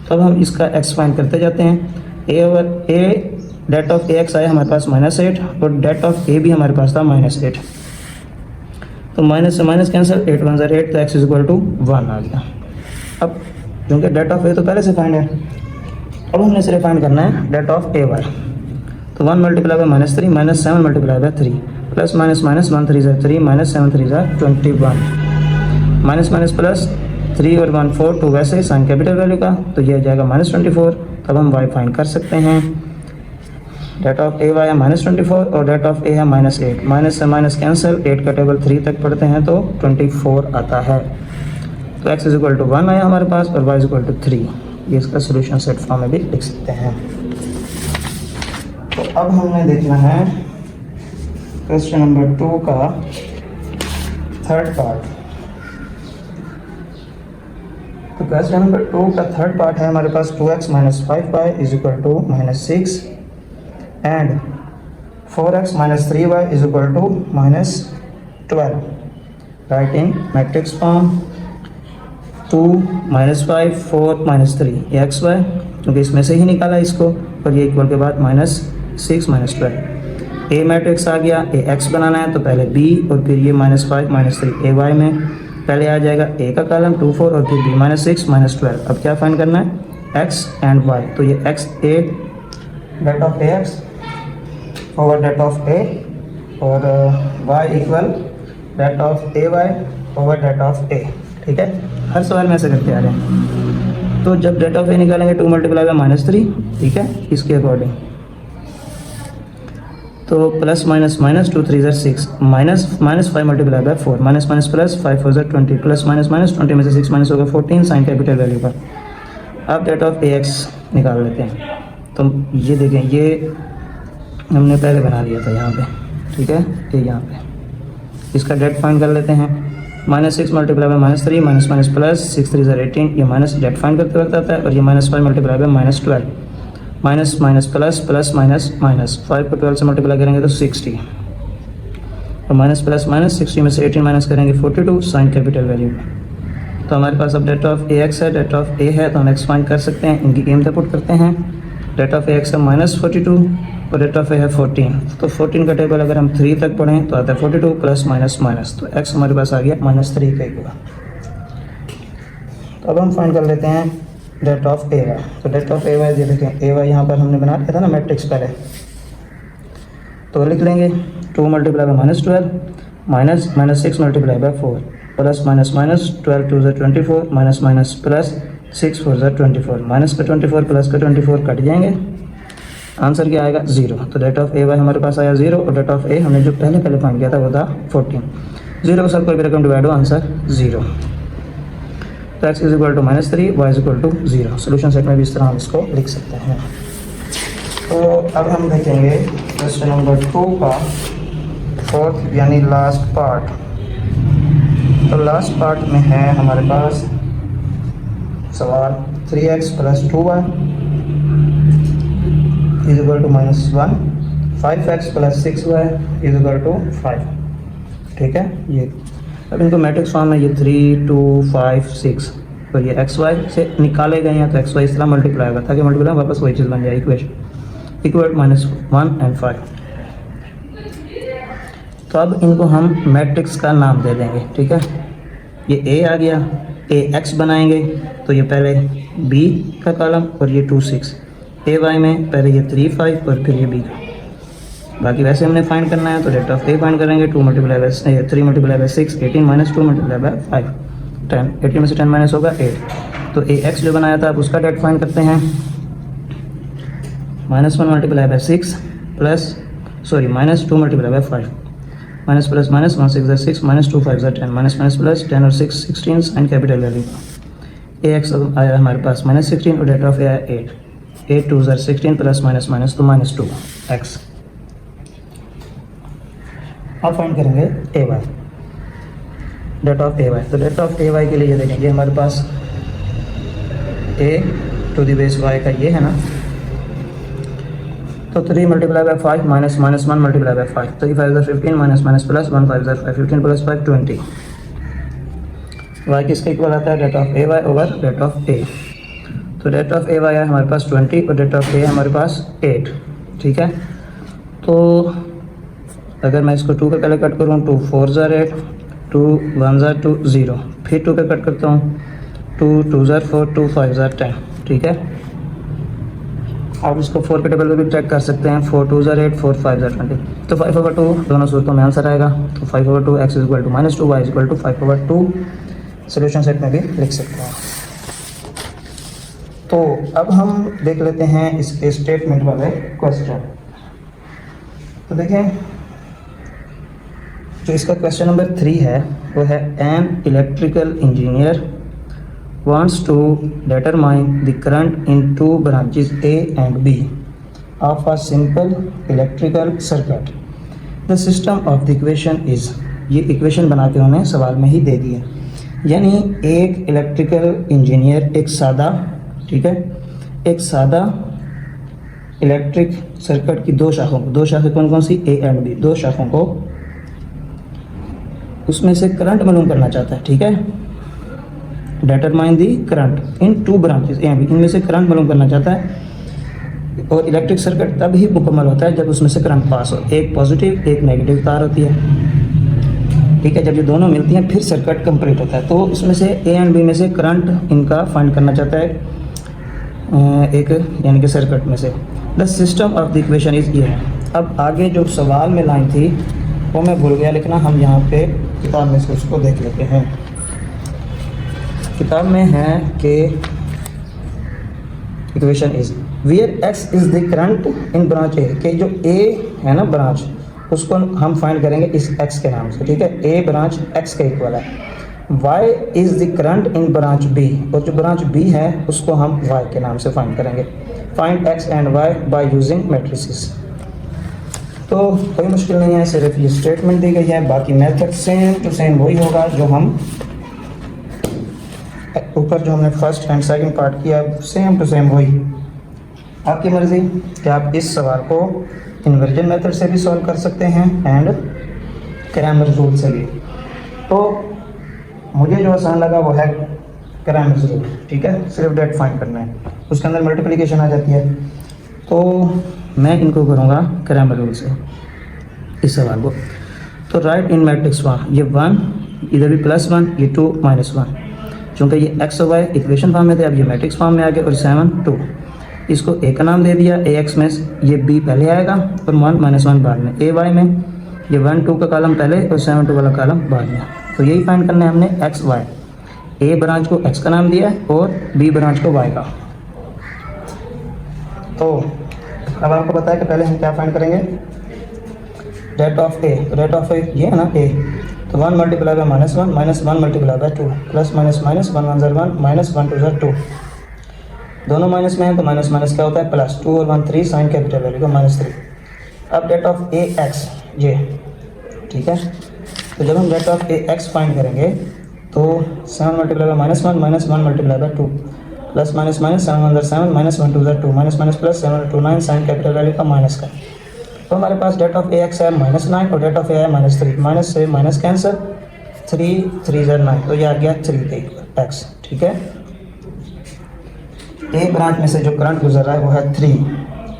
तो अब हम इसका एक्स फाइंड करते जाते हैं। A over A det of A X आया हमारे पास -8 और डेट ऑफ ए भी हमारे पास था -8, तो माइनस से माइनस कैंसिल, 8 1 8, तो एक्स इज इक्वल टू 1 आ गया। अब क्योंकि डेट ऑफ ए तो पहले से फाइंड है, अब हमने सिर्फ फाइंड करना है डेट ऑफ ए वाई। तो 1 multiply bye -3 minus 7 multiply bye 3 plus minus minus 1 3 3 minus 7 3 21, minus minus plus 3 और 1 4, तो वैसे ही साइन कैपिटल वैल्यू का, तो ये आ जाएगा -24। तब हम वाई फाइंड कर सकते हैं। डेट ऑफ ए वाई है -24 और डेट ऑफ ए है -8, माइनस से माइनस कैंसिल, 8 का टेबल 3 तक पढ़ते हैं तो 24 आता है। तो x इज इक्वल टू 1 आया हमारे पास और y इज इक्वल टू 3, ये इसका सोल्यूशन सेट फॉर्म में भी लिख सकते हैं। तो अब हमने देखना है क्वेश्चन नंबर 2 का थर्ड पार्ट। तो क्वेश्चन नंबर 2 का थर्ड पार्ट है हमारे पास 2x minus 5y is equal to -6 and 4x minus 3y is equal to -12। Write in matrix form 2 -5 4 -3, ये एक्स वाई, क्योंकि इसमें से ही निकाला इसको, और ये इक्वल के बाद -6 -12। ए मैट्रिक्स आ गया, ए एक्स बनाना है तो पहले बी और फिर ये -5 -3 ए वाई में पहले आ जाएगा ए का कॉलम 2 4 और फिर बी -6 -12। अब क्या फाइंड करना है एक्स एंड वाई, तो ये X A det of A X over det of A और Y equal det of A Y over det of A. ठीक है, हर सवाल में ऐसे करते आ रहे हैं। तो जब डेट ऑफ ए निकालेंगे 2 मल्टीप्लाई बाय -3, ठीक है, इसके अकॉर्डिंग तो plus minus minus 2 3 6 minus 5 multiply bye 4 minus minus plus 5 4 20 plus minus minus 20 में से 6 माइनस होगा 14 साइन कैपिटल वैल्यू पर। अब डेट ऑफ ए एक्स निकाल लेते हैं। तो ये देखें, ये हमने पहले बना लिया था यहाँ पे, ठीक है, ये यहाँ पे इसका डेट फाइंड कर लेते हैं। -6 multiply by -3 minus minus plus 6 3 18, ये माइनस डेट फाइंड करते वक्त आता है, और ये -5 multiply bye -12 minus minus plus plus minus minus 5 को 12 से मल्टीप्लाई करेंगे तो 60, और माइनस प्लस माइनस 60 में से 18 माइनस करेंगे 42 साइन कैपिटल वैल्यू। तो हमारे पास अब डेट ऑफ ए एक्स है, डेट ऑफ ए है, तो हम एक्स फाइंड कर सकते हैं, इनकी गेम पे पुट करते हैं। डेट ऑफ ए एक्स है -42 और डेट ऑफ ए है 14, तो 14 का टेबल अगर हम 3 तक पढ़ें तो आता है 42 प्लस माइनस माइनस, तो एक्स हमारे पास आ गया -3 का इक्वल। तो अब हम फाइंड कर लेते हैं डेट ऑफ ए वाई। तो डेट ऑफ ए वाई, ये देखें ए वाई यहाँ पर हमने बना लिया था ना मैट्रिक्स पहले, तो लिख लेंगे 2 multiply bye -12 minus minus 6 multiply by 4 plus minus minus 12 2 24 minus minus plus 6 4 24, minus का 24 प्लस का 24 कट जाएंगे, आंसर क्या आएगा 0। तो डेट ऑफ ए वाई हमारे पास आया 0 और डेट ऑफ ए हमने जो पहले फाइंड किया था वो था 14। 0 के साथ कोई भी रकम डिवाइड हो, आंसर 0। तो x is equal to -3, y is equal to 0। Solution set में भी इस तरह हम इसको लिख सकते हैं। तो अब हम देखेंगे क्वेश्चन नंबर 2 का फोर्थ यानी लास्ट पार्ट। तो लास्ट पार्ट में है हमारे पास सवाल 3x plus 2y is equal to -1, 5x plus 6y is equal to 5। ठीक है, ये अब इनको मैट्रिक्स फॉर्म में ये 3 2 5 6 और ये एक्स वाई से निकाले गए हैं, तो एक्स वाई इस तरह मल्टीप्लाई होगा ताकि मल्टीप्लाई वापस वही चीज़ बन जाए, इक्वेशन इक्वल -1 एंड 5। तो अब इनको हम मैट्रिक्स का नाम दे देंगे। ठीक है, ये ए आ गया, ए एक्स बनाएंगे तो ये पहले बी का कॉलम और ये 2 6, ए वाई में पहले ये 3 5 और फिर ये बी का। बाकी वैसे हमने फाइंड करना है तो डेट ऑफ ए फाइंड करेंगे, 2 multiply bye 3 multiply bye 6 18 minus 2 multiply by 5 10, 18 में से 10 माइनस होगा 8। तो ए एक्स जो बनाया था अब उसका डेट फाइंड करते हैं। -1 multiply bye 6 plus -2 multiply by 5 minus plus minus 1 6 6 -2 5 10 minus minus plus 10 और 6 16 साइन कैपिटल वैल्यू। ए एक्स आया हमारे पास -16 और डेट ऑफ ए आया 8, 8 2 16 प्लस माइनस माइनस तो -2 एक्स। अब फाइंड करेंगे A Y, det of A Y. तो डेट ऑफ ए वाई के लिए देखेंगे हमारे पास A to the base Y का ये है ना, तो 3 multiply by 5 minus minus 1 multiply by 5, 3 5 15 minus minus plus 1 5 5, 15 plus 5 20। y किसके इक्वल आता है, rate of A Y over rate of A. तो रेट ऑफ ए वाई है हमारे पास 20 और रेट ऑफ ए है हमारे पास 8, ठीक है। तो अगर मैं इसको 2 पे पहले कट करूँ, 2 4 ज़ार 8, 2 1 ज़ार 2 0, फिर 2 पे कट करता हूँ, 2 2 ज़ार 4, 2 5 ज़ार 10, ठीक है। आप इसको 4 के टेबल पे भी चेक कर सकते हैं, 4 2 ज़ार 8, 4 5 ज़ार 20। तो 5/2 दोनों सूरतों में आंसर आएगा। तो 5/2 x equal to -2, y equal to 5/2 solution set में भी लिख सकते हैं। तो अब हम देख लेते हैं इसके स्टेटमेंट वाले क्वेश्चन। तो देखें, जो इसका क्वेश्चन नंबर 3 है वो है an electrical engineer wants to determine the current in 2 branches A and B of a simple electrical circuit. The system of the equation is, ये इक्वेशन बना के उन्होंने सवाल में ही दे दिए। यानी एक इलेक्ट्रिकल इंजीनियर एक सादा, ठीक है, एक सादा इलेक्ट्रिक सर्किट की दो शाखें कौन कौन सी, ए एंड बी, दो शाखों को उसमें से करंट मालूम करना चाहता है, ठीक है। Determine the current in 2 branches A and B, इनमें से करंट मालूम करना चाहता है। और इलेक्ट्रिक सर्किट तब ही मुकम्मल होता है जब उसमें से करंट पास हो, एक पॉजिटिव एक नेगेटिव तार होती है, ठीक है। जब ये दोनों मिलती हैं फिर सर्किट कंप्लीट होता है। तो उसमें से ए एंड बी में से करंट इनका फाइंड करना चाहता है एक, यानी कि सर्किट में से। The system of the equation is ये है। अब आगे जो सवाल में लाइन थी वो मैं भूल गया लिखना, हम यहाँ पे किताब में से उसको देख लेते हैं। किताब में है कि equation is where X is the current in branch A, कि जो ए है ना ब्रांच, उसको हम फाइंड करेंगे इस एक्स के नाम से, ठीक है। ए ब्रांच एक्स के इक्वल है। Y is the current in branch B, और जो ब्रांच बी है उसको हम वाई के नाम से फाइंड करेंगे। Find x and y by using matrices. तो कोई मुश्किल नहीं है, सिर्फ ये स्टेटमेंट दी गई है, बाकी मेथड सेम टू सेम वही होगा जो हम ऊपर जो हमने फर्स्ट एंड सेकंड पार्ट किया, सेम टू सेम वही। आपकी मर्ज़ी कि आप इस सवाल को इन्वर्जन मेथड से भी सॉल्व कर सकते हैं एंड क्रैमर रूल से भी। तो मुझे जो आसान लगा वो है क्रैमर रूल, ठीक है। सिर्फ डेट फाइंड करना है, उसके अंदर मल्टीप्लिकेशन आ जाती है। तो मैं इनको करूँगा क्रैमर रूल से इस सवाल को। तो राइट इन मैट्रिक्स फॉर्म, ये 1 इधर भी +1, ये 2 -1, चूँकि ये एक्स और वाई इक्वेशन फॉर्म में थे, अब ये मैट्रिक्स फॉर्म में आ गए। और 7 2, इसको ए का नाम दे दिया, ए एक्स में ये बी पहले आएगा और 1 -1 बाद में। ए वाई में ये 1 2 का कॉलम पहले और 7 2 वाला कॉलम बाद में। तो यही फाइंड करना है हमने एक्स वाई। ए ब्रांच को एक्स का नाम दिया है और बी ब्रांच को वाई का। तो अब आपको पता है कि पहले हम क्या फाइंड करेंगे, rate of A. Rate of A ये है ना ए, तो 1 multiply by -1 -1 multiply by 2, plus minus minus 1 1 ज़र 1 माइनस 1 2 ज़र 2, दोनों माइनस में है तो माइनस माइनस क्या होता है प्लस, 2 और 1 3, साइन कैपिटल वैल्यू का -3। अब रेट ऑफ ए एक्स ये, ठीक है। तो जब हम det of A x find करेंगे तो 7 multiply by -1 -1 multiply by 2, plus minus minus 7 1 ज़र 7 माइनस 1 2 ज़र 2, minus minus plus 7 2 9, sign capital value का माइनस का। तो हमारे पास रेट ऑफ ए एक्स है -9 और रेट ऑफ ए है -3, माइनस से माइनस कैंसर, 3 3 ज़र 9, तो ये आ गया 3 के इक्वल एक्स, ठीक है। ए ब्रांच में से जो करंट गुजर रहा है वो है 3,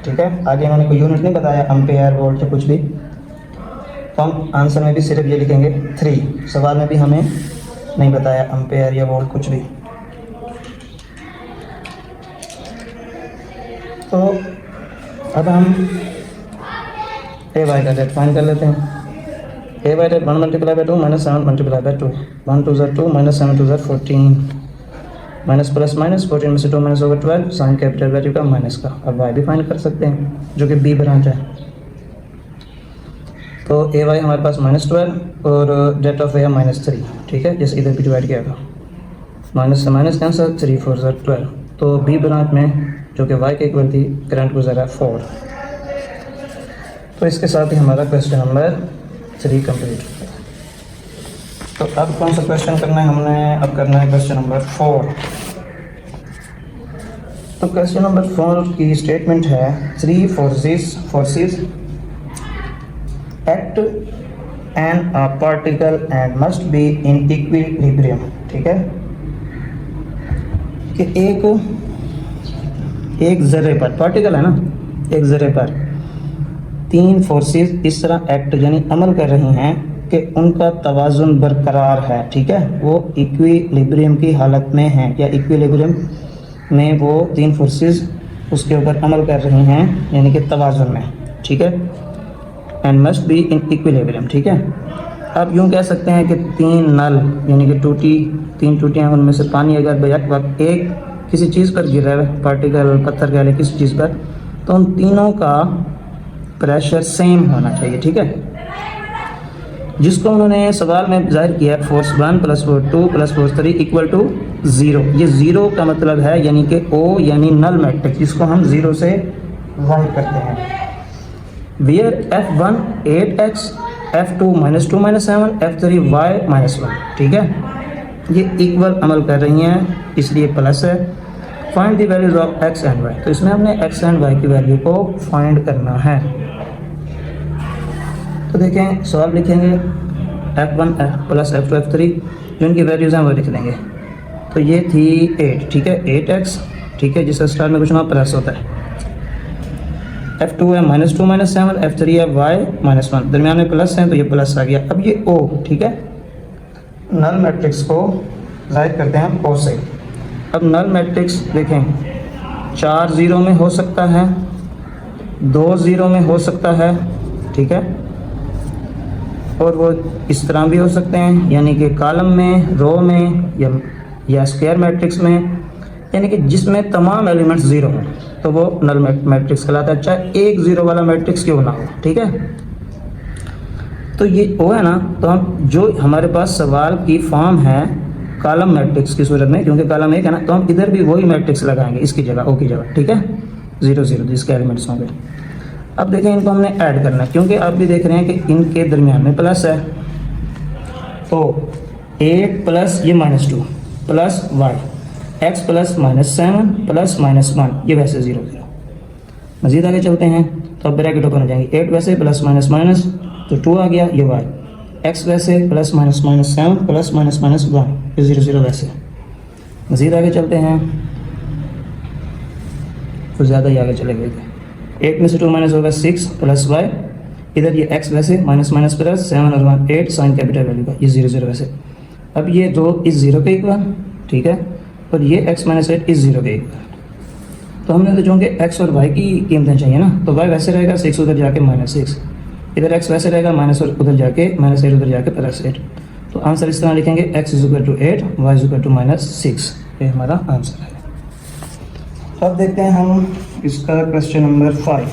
ठीक है। आगे इन्होंने कोई यूनिट नहीं बताया, एम्पेयर वोल्ट या कुछ भी, तो हम आंसर में भी सिर्फ ये लिखेंगे 3। सवाल में भी हमें नहीं बताया एम्पेयर या वोल्ट कुछ भी। तो अब हम ए वाई का रेट फाइंड कर लेते हैं। A Y rate 1 multiply by 2 minus 7 multiply by 2, 1 2 ज़र 2 माइनस 7 2 ज़र 14, माइनस प्लस माइनस 14 में से 2 माइनस होगा 12, साइन कैपिटल वैल्यू का माइनस का। अब वाई भी फाइंड कर सकते हैं जो कि बी ब्रांच है। तो ए वाई हमारे पास -12 और रेट ऑफ ए है -3, ठीक है, जैसे इधर भी डिवाइड किया था, माइनस से माइनस कैंसर, 3 4 ज़र 12। तो बी ब्रांच में जो कि वाई के इक्वल थी करंट गुजरा 4। तो इसके साथ ही हमारा क्वेश्चन नंबर 3 कंप्लीट हो गया। तो अब कौन सा क्वेश्चन करना है हमने, अब करना है क्वेश्चन नंबर 4। तो क्वेश्चन नंबर 4 की स्टेटमेंट है 3 forces act on a particle and must be in equilibrium. ठीक है कि एक जर्रे पर, पार्टिकल है ना, एक जर्रे पर 3 फोर्सेस इस तरह एक्ट यानी अमल कर रही हैं कि उनका तवाज़ुन बरकरार है। ठीक है, वो इक्विलिब्रियम की हालत में हैं या इक्विलिब्रियम में वो 3 फोर्सेस उसके ऊपर अमल कर रही हैं यानी कि तवाज़ुन में। ठीक है, and must be in equilibrium. ठीक है, अब यूँ कह सकते हैं कि 3 नल यानी कि तीन टूटियाँ, उनमें से पानी अगर बैक वक्त एक किसी चीज़ पर गिर रहा है, पार्टिकल, पत्थर कह लें, किसी चीज़ पर, तो उन तीनों का प्रेशर सेम होना चाहिए। ठीक है, जिसको उन्होंने सवाल में जाहिर किया है फोर्स 1 + फोर्स 2 + फोर्स 3 = 0। ये 0 का मतलब है यानी कि O यानी नल मैट्रिक्स, जिसको हम 0 से जाहिर करते हैं। Where F1 8x, F2 -2 - 7, F3 y -1। ठीक है, ये इक्वल अमल कर रही हैं इसलिए प्लस है। Find the values of x and y, तो इसमें हमने x एंड y की वैल्यू को फाइंड करना है। तो देखें, सवाल लिखेंगे F1 + F2 F3, जो इनकी वैल्यूज़ हैं वो लिख देंगे। तो ये थी 8। ठीक है, 8x। ठीक है, जिसका स्टार्ट में कुछ ना प्लस होता है। F2 है -2 - 7, F3 है y -1, दरमियान में प्लस है तो ये प्लस आ गया। अब ये O, ठीक है, नल मैट्रिक्स को जाहिर करते हैं O से। अब नल मैट्रिक्स देखें, 4 0 में हो सकता है, 2 0 में हो सकता है। ठीक है, और वो इस तरह भी हो सकते हैं यानी कि कॉलम में, रो में या स्क्वायर मैट्रिक्स में, यानी कि जिसमें तमाम एलिमेंट्स 0 हैं तो वो नल मैट्रिक्स कहलाता है, चाहे एक 0 वाला मैट्रिक्स क्यों ना हो। ठीक है, तो ये O है ना, तो हम जो हमारे पास सवाल की फॉर्म है कॉलम मैट्रिक्स की सूरत में, क्योंकि कॉलम एक है ना, तो हम इधर भी वही मैट्रिक्स लगाएंगे इसकी जगह, O की जगह। ठीक है, 0 0 जिसके एलिमेंट्स होंगे। अब देखें, इनको हमने ऐड करना है क्योंकि आप भी देख रहे हैं कि इनके दरमियान में प्लस है। तो 8 + ये -2 + y, x + -7 + -1, ये वैसे 0 0। मज़ीद आगे चलते हैं तो अब ब्रैकेट ओपन हो जाएंगे। 8 वैसे +- तो 2 आ गया, ये y, x वैसे +- 7 + -1, ये 0 0 वैसे। मज़ीद आगे चलते हैं तो ज़्यादा ही आगे चले गए थे। 8 में से 2 माइनस होगा 6 + y, इधर ये x वैसे -+ 7 और 1 8 साइन कैपिटल वैल्यू का, ये 0 0 वैसे। अब ये 2 इस 0 के इक्वल। ठीक है, और ये x - 8 इस 0 के इक्वल। तो हमने तो चूँकि x और y की कीमतें चाहिए ना, तो y वैसे रहेगा 6 उधर जाके -6, इधर x वैसे रहेगा माइनस और उधर जाके -8 उधर जाके +8। तो आंसर इस तरह लिखेंगे x = 8, y = -6, ये हमारा आंसर है। अब देखते हैं हम इसका क्वेश्चन नंबर 5।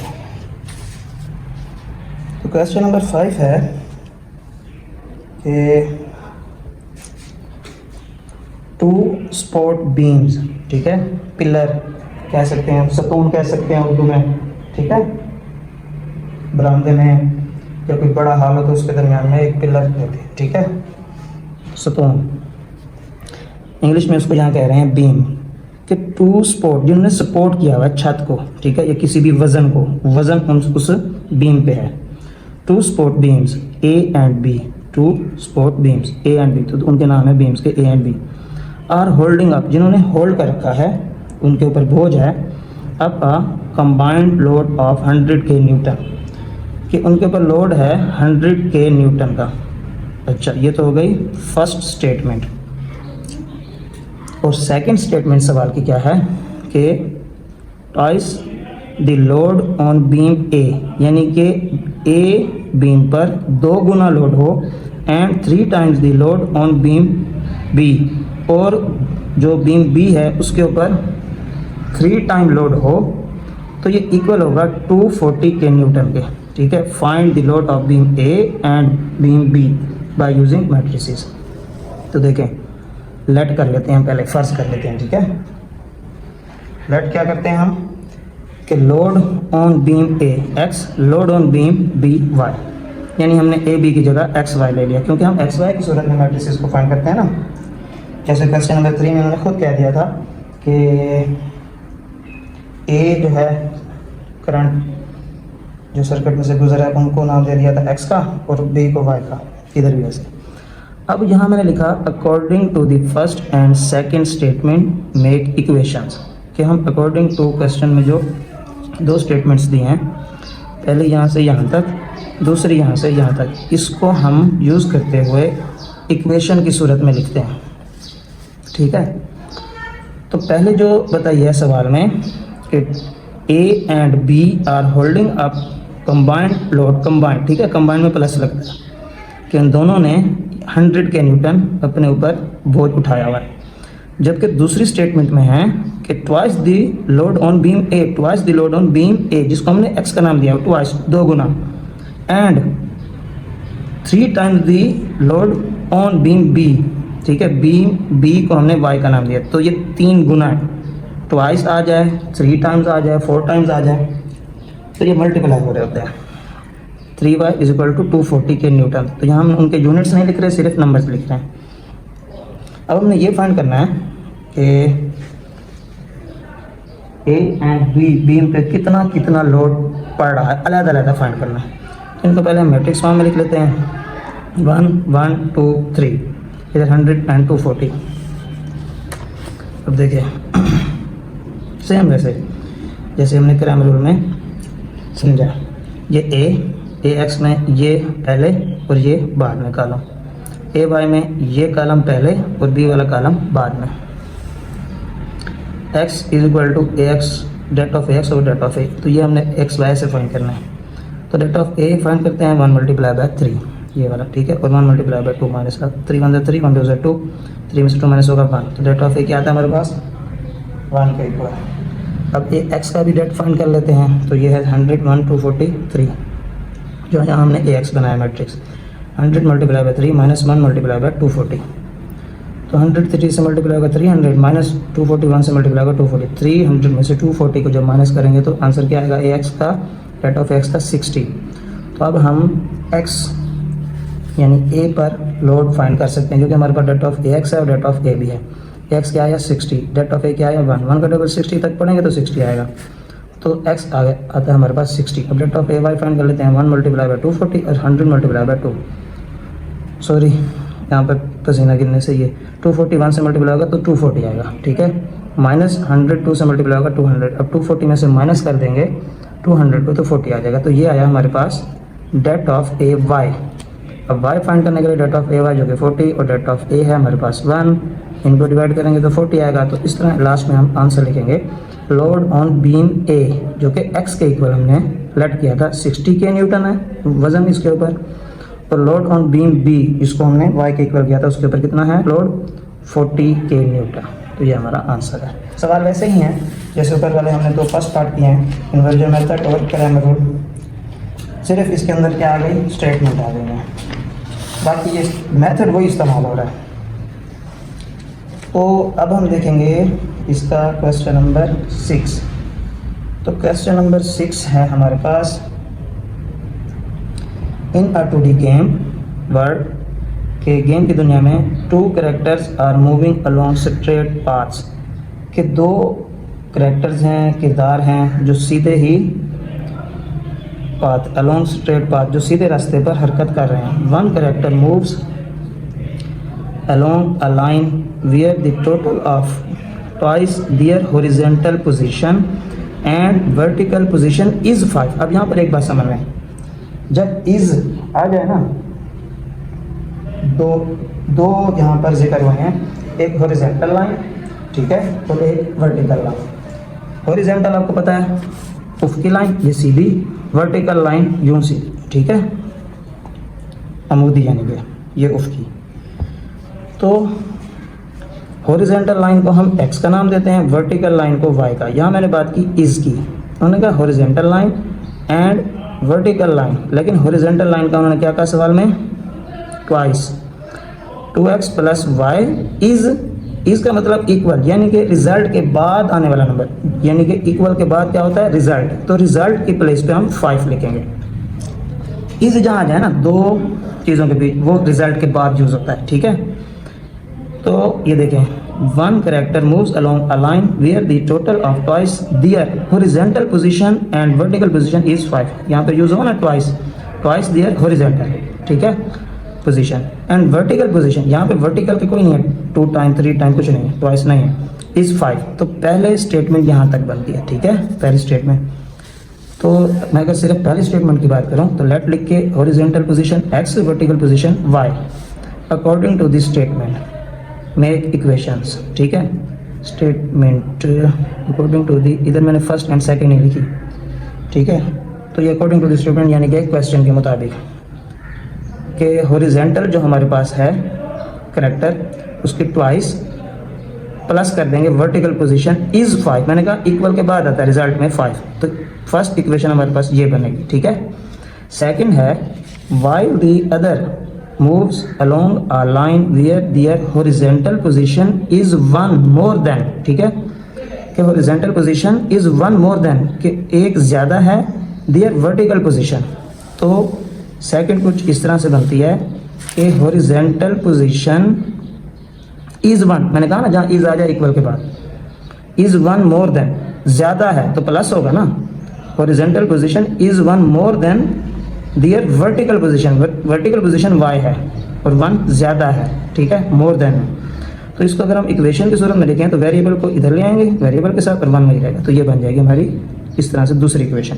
तो क्वेश्चन नंबर 5 है कि 2 सपोर्ट बीम्स, ठीक है, पिलर कह सकते हैं, सतून कह सकते हैं उर्दू में। ठीक है, बरामदे में या कोई बड़ा हाल हो तो उसके दरमियान में एक पिलर होते हैं। ठीक है, सतून, इंग्लिश में उसको यहाँ कह रहे हैं बीम, कि 2 सपोर्ट जिन्होंने सपोर्ट किया हुआ है छत को, ठीक है, या किसी भी वज़न को, वज़न उस बीम पे है। 2 support beams A and B, 2 support beams A and B, तो उनके नाम है बीम्स के A and B, are holding up, जिन्होंने होल्ड कर रखा है, उनके ऊपर बोझ है, अब a combined load of 100 K newton, कि उनके ऊपर लोड है 100 K न्यूटन का। अच्छा, ये तो हो गई फर्स्ट स्टेटमेंट। और सेकंड स्टेटमेंट सवाल की क्या है कि twice the load on beam A, यानी कि A बीम पर 2 गुना लोड हो, and 3 times the load on beam B, और जो बीम B है उसके ऊपर 3 टाइम लोड हो, तो ये इक्वल होगा 240 K न्यूटन के। ठीक है, find the load of beam A and beam B bye using matrices. तो देखें, लेट कर लेते हैं, पहले फर्ज कर लेते हैं। ठीक है, लेट क्या करते हैं हम कि load on beam A x, load on beam B y, यानी हमने A B की जगह x y ले लिया, क्योंकि हम x y की सूरत में मैट्रिसेस को फाइंड करते हैं ना। जैसे क्वेश्चन नंबर 3 में उन्होंने खुद कह दिया था कि ए जो है करंट जो सर्किट में से गुजरा है उनको नाम दे दिया था एक्स का और बी को वाई का, इधर भी ऐसे। अब यहाँ मैंने लिखा according to the first and second statement make equations, कि हम अकॉर्डिंग टू क्वेश्चन में जो दो स्टेटमेंट्स दिए हैं, पहले यहाँ से यहाँ तक, दूसरी यहाँ से यहाँ तक, इसको हम यूज़ करते हुए इक्वेशन की सूरत में लिखते हैं। ठीक है, तो पहले जो बताइए सवाल में कि A and B are holding up combined load, combined, ठीक है, कंबाइंड में प्लस लगता है कि उन दोनों ने 100 के न्यूटन अपने ऊपर बोझ उठाया हुआ है। जबकि दूसरी स्टेटमेंट में है कि twice the load on beam A, twice the load on beam A, जिसको हमने एक्स का नाम दिया, ट्वाइस दो गुना, and 3 times the load on beam B, ठीक है, बीम बी को हमने वाई का नाम दिया, तो ये 3 गुना है, ट्वाइस आ जाए, 3 टाइम्स आ जाए, 4 टाइम्स आ जाए, तो ये मल्टीप्लाई हो रहे होते हैं। 3y इज इक्वल टू 240 के न्यूटन। तो यहाँ हम उनके यूनिट्स नहीं लिख रहे, सिर्फ नंबर्स लिख रहे हैं। अब हमने ये फाइंड करना है कि ए एंड बी, बीम पे कितना कितना लोड पड़ रहा है, अलग अलग फाइंड करना है। तो इनको पहले हम मैट्रिक्स फॉर्म में लिख लेते हैं, 1 1 2 3, इधर 100 एंड 240। अब देखिए सेम जैसे हमने क्रैमर रूल में समझा, ये ए एक्स में ये पहले और ये बाद में कॉलम, ए वाई में ये कॉलम पहले और बी वाला कॉलम बाद में। X is equal to A x, det of A x और डेट ऑफ ए, तो ये हमने एक्स वाई से फाइंड करना है। तो डेट ऑफ ए फाइंड करते हैं 1 मल्टीप्लाई बाय 3, ये वाला, ठीक है, और 1 मल्टीप्लाई बाय 2 माइनस का 3 1 3 1 2 2, 3 में से 2 माइनस होगा 1, तो डेट ऑफ ए क्या आता है हमारे पास 1 के इक्वल। अब ए एक्स का भी डेट फाइंड कर लेते हैं, तो ये है 100 1 243, जो यहाँ हमने ए एक्स बनाया matrix, 100 multiply by 3 minus 1 multiply bye 240, तो 100 3 से मल्टीप्लाई होगा 300 माइनस 241 से मल्टीप्लाई होगा 240, 300 में से 240 को जब माइनस करेंगे तो आंसर क्या आएगा, ए एक्स का डेट ऑफ एक्स का 60। तो अब हम एक्स यानी ए पर लोड फाइंड कर सकते हैं, क्योंकि हमारे पास डेट ऑफ ए एक्स है और डेट ऑफ ए भी है। एक्स क्या आया 60, डेट ऑफ ए क्या आया 1, 1 का टेबल 60 तक पढ़ेंगे तो 60 आएगा, तो एक्स आता है हमारे पास 60। अब det of A y find कर लेते हैं, 1 मल्टीप्लाई बाय 240 और 100 मल्टीप्लाई बाय 2, सॉरी यहाँ पर पसीना गिरने से ये 241 से मल्टीप्लाई होगा तो 240 आएगा, ठीक है, माइनस 102 से मल्टीप्लाई होगा 200, अब 240 में से माइनस कर देंगे 200 को तो 40 आ जाएगा, तो ये आया हमारे पास डेट ऑफ ए वाई। अब वाई फाइंड करने के लिए डेट ऑफ ए वाई जो कि 40 और डेट ऑफ ए है हमारे पास 1, इनको डिवाइड करेंगे तो 40 आएगा। तो इस तरह लास्ट में हम आंसर लिखेंगे लोड ऑन बीम ए जो कि एक्स के इक्वल हमने लेट किया था 60 के न्यूटन है वजन इसके ऊपर, और लोड ऑन बीम बी इसको हमने वाई के इक्वल किया था, उसके ऊपर कितना है लोड 40 के न्यूटन। तो ये हमारा आंसर है। सवाल वैसे ही है जैसे ऊपर वाले हमने दो फर्स्ट पार्ट किए हैं, इन्वर्जन मेथड और क्रैमर रूल, सिर्फ इसके अंदर क्या आ गई स्टेटमेंट आ गई है, बाकी ये मेथड वही इस्तेमाल हो रहा है। तो अब हम देखेंगे इसका क्वेश्चन नंबर 6। तो क्वेश्चन नंबर 6 है हमारे पास, in a 2D game world के गेम की दुनिया में 2 characters are moving along straight paths, के 2 कैरेक्टर्स हैं, किरदार हैं जो सीधे ही पाथ अलोंग स्ट्रेट पाथ जो सीधे रास्ते पर हरकत कर रहे हैं। 1 character moves along a line where the total of twice their horizontal position and vertical position is 5। अब यहाँ पर एक बात समझ में, जब is आ जाए ना, दो यहाँ पर जिक्र हुए हैं, एक हॉरिजॉन्टल लाइन, ठीक है, और एक वर्टिकल लाइन। हॉरिजॉन्टल आपको पता है उफकी लाइन, ये सीधी, वर्टिकल लाइन यूं सीधी, ठीक है, अमूदी यानी कि ये उफकी। तो हॉरिजॉन्टल लाइन को हम x का नाम देते हैं, वर्टिकल लाइन को y का। यहाँ मैंने बात की इज की, उन्होंने कहा horizontal line and vertical line, लेकिन हॉरिजॉन्टल लाइन का उन्होंने क्या कहा सवाल में twice 2x plus y is का मतलब इक्वल, यानी कि रिजल्ट के बाद आने वाला नंबर, यानी कि इक्वल के बाद क्या होता है रिजल्ट, तो रिजल्ट की प्लेस पे हम 5 लिखेंगे। इज जहाँ आ जाए ना दो चीज़ों के बीच, वो रिजल्ट के बाद यूज होता है, ठीक है। तो ये देखें, one character moves along a line where the total of twice their horizontal position and vertical position is 5। यहाँ पे यूज होगा ना ट्वाइस दियर हॉरिजॉन्टल, ठीक है, पोजीशन एंड वर्टिकल पोजीशन, यहाँ पे वर्टिकल की कोई नहीं है, 2 टाइम 3 टाइम कुछ नहीं है, ट्वाइस नहीं है, इज 5। तो पहले स्टेटमेंट यहाँ तक बनती है, ठीक है, पहली स्टेटमेंट। तो मैं अगर सिर्फ पहली स्टेटमेंट की बात करूँ तो लेट लिख के horizontal position x, vertical position y, according to this statement make equations, ठीक है। स्टेटमेंट अकॉर्डिंग टू दी, इधर मैंने फर्स्ट एंड सेकंड नहीं लिखी, ठीक है। तो ये अकॉर्डिंग टू दिस स्टेटमेंट यानी कि क्वेश्चन के मुताबिक कि हॉरिजॉन्टल जो हमारे पास है करेक्टर, उसकी ट्वाइस प्लस कर देंगे वर्टिकल पोजीशन इज 5। मैंने कहा इक्वल के बाद आता है रिजल्ट में 5, तो फर्स्ट इक्वेशन हमारे पास ये बनेगी, ठीक है। सेकंड है while the other moves along a line where their horizontal position is 1 more than, ठीक है, कि horizontal position is 1 more than, कि एक ज़्यादा है their vertical position। तो सेकंड कुछ इस तरह से बनती है कि horizontal position is 1, मैंने कहा ना जहाँ is आ जाए इक्वल के बाद, is 1 more than, ज़्यादा है तो प्लस होगा ना, horizontal position is 1 more than their vertical position, vertical position y है और 1 ज़्यादा है, ठीक है, more than है। तो इसको अगर हम इक्वेशन की सूरत में लिखें तो वेरिएबल को इधर ले आएंगे वेरिएबल के साथ और 1 वही रहेगा, तो ये बन जाएगी हमारी इस तरह से दूसरी equation.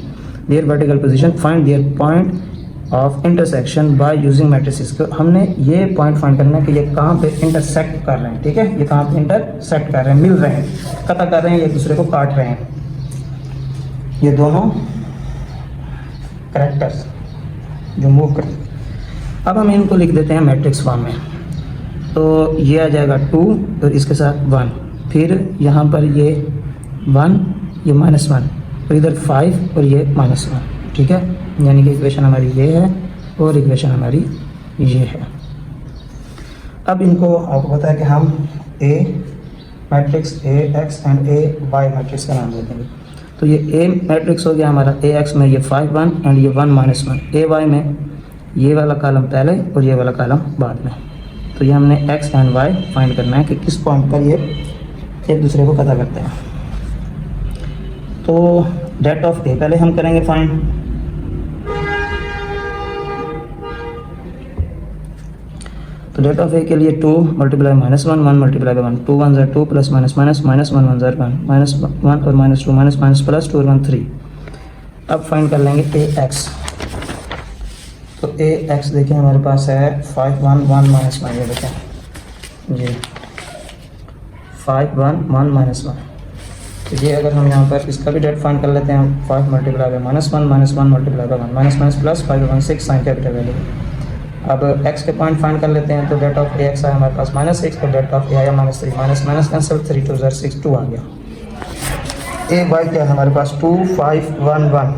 their vertical position find their point of intersection bye using matrices. को हमने ये पॉइंट फाइंड करना है कि ये कहाँ पे इंटरसेक्ट कर रहे हैं, ठीक है, ये कहाँ पे इंटरसेक्ट कर रहे हैं, मिल रहे हैं, कता कर रहे हैं, एक दूसरे को काट रहे हैं, ये दोनों कैरेक्टर्स जो मूव करते हैं। अब हम इनको लिख देते हैं मैट्रिक्स फॉर्म में, तो ये आ जाएगा 2 और इसके साथ 1, फिर यहाँ पर ये 1, ये -1 और इधर 5 और ये -1, ठीक है। यानी कि इक्वेशन हमारी ये है और इक्वेशन हमारी ये है। अब इनको आपको पता है कि हम A matrix A X and A Y matrix का नाम दे देंगे। तो ये ए मैट्रिक्स हो गया हमारा, ए एक्स में ये 5 1 एंड ये 1 -1, ए वाई में ये वाला कॉलम पहले और ये वाला कॉलम बाद में। तो ये हमने एक्स एंड वाई फाइंड करना है कि किस पॉइंट पर ये एक दूसरे को पता करते हैं। तो डेट ऑफ ए पहले हम करेंगे फाइंड, तो डेट ऑफ ए के लिए 2 multiply -1 1 multiply 1, 2 1 2 plus minus minus minus 1 1 1 minus 1 और -2 माइनस माइनस प्लस 2 और 1 3। अब फाइंड कर लेंगे ए एक्स। तो ए एक्स देखिए हमारे पास है 5 1 1 -1, ये देखें जी 5 1 1 -1। तो ये अगर हम यहाँ पर इसका भी डेट फाइंड कर लेते हैं, 5 multiply by -1 multiply by 1 minus minus plus 5 1 6 sign capital value. अब x के पॉइंट फाइंड कर लेते हैं, तो डेट ऑफ ए एक्स आया हमारे पास -6 और डेट ऑफ ए आया -3, माइनस माइनस कैंसिल 3 2 6 2 आ गया। ए वाई क्या है हमारे पास 2 5 1 1,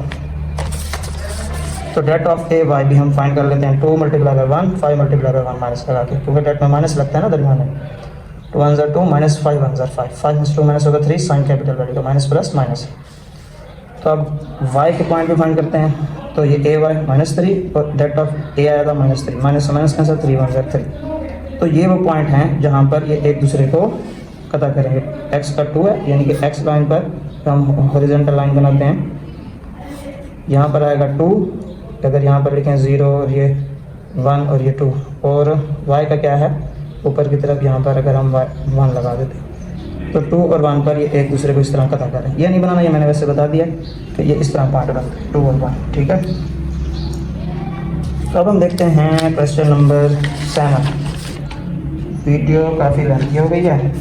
तो डेट ऑफ ए वाई भी हम फाइंड कर लेते हैं, 2 multiply by 1 5 multiply by 1 minus लगा के, क्योंकि डेट में माइनस लगता है ना दरमियान में। 2 1 2 माइनस 5 1 5, 5 में 2 माइनस होगा 3 साइन कैपिटल वैल्यू का माइनस प्लस माइनस। तो अब y के पॉइंट भी फाइंड करते हैं, तो ये ए वाई -3 और डेट ऑफ ए आया था -3, माइनस माइनस कैंसिल 3 1 3। तो ये वो पॉइंट हैं जहाँ पर ये एक दूसरे को कता करेंगे। x का 2 है, यानी कि x लाइन पर हम हॉरिजॉन्टल लाइन बनाते हैं, यहाँ पर आएगा 2, अगर यहाँ पर लिखें 0 और ये 1 और ये 2, और y का क्या है ऊपर की तरफ, यहाँ पर अगर हम 1 लगा देते हैं तो 2 और 1 पर ये एक दूसरे को इस तरह कता करें। ये नहीं बनाना, ये मैंने वैसे बता दिया कि ये इस तरह पॉइंट बनते हैं 2 और 1, ठीक है। तो अब हम देखते हैं क्वेश्चन नंबर 7। वीडियो काफ़ी लेंथी हो गई है,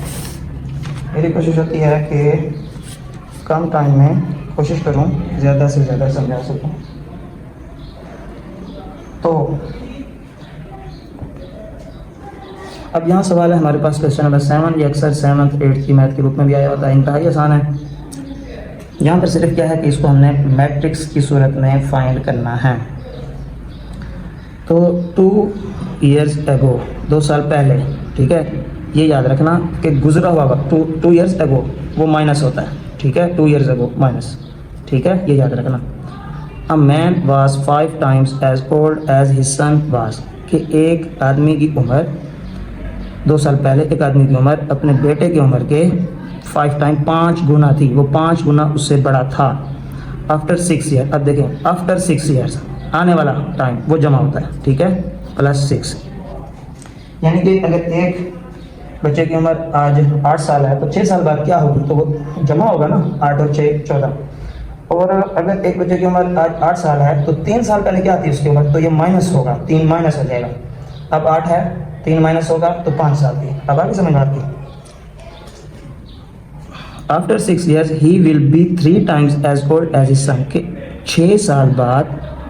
मेरी कोशिश होती है कि कम टाइम में कोशिश करूं ज़्यादा से ज़्यादा समझा सकूं। तो अब यहाँ सवाल है हमारे पास क्वेश्चन नंबर 7, ये अक्सर 7th 8th की मैथ की बुक में भी आया होता है, इंतहाई आसान है। यहाँ पर सिर्फ क्या है कि इसको हमने मैट्रिक्स की सूरत में फाइंड करना है। तो 2 years ago, 2 साल पहले, ठीक है, ये याद रखना कि गुजरा हुआ वक्त 2 years ago वो माइनस होता है, ठीक है, 2 years ago माइनस, ठीक है, ये याद रखना। अ man was 5 times as old as his son was, कि एक आदमी की उम्र 2 साल पहले एक आदमी की उम्र अपने बेटे की उम्र के 5 टाइम 5 गुना थी, वो 5 गुना उससे बड़ा था। आफ्टर 6 ईयर, अब देखें आफ्टर 6 ईयर्स आने वाला टाइम वो जमा होता है, ठीक है, +6। यानी कि अगर एक बच्चे की उम्र आज 8 साल है तो 6 साल बाद क्या होगी, तो वो जमा होगा ना, 8 और 6 14। और अगर एक बच्चे की उम्र आज 8 साल है तो 3 साल पहले क्या थी उसकी उम्र, तो ये माइनस होगा, 3 माइनस हो जाएगा। अब 8 है, 3 माइनस होगा तो 5 साल की। अब आगे समझ आती है। After 6 years he will be 3 times as old as his son, के 6 साल बाद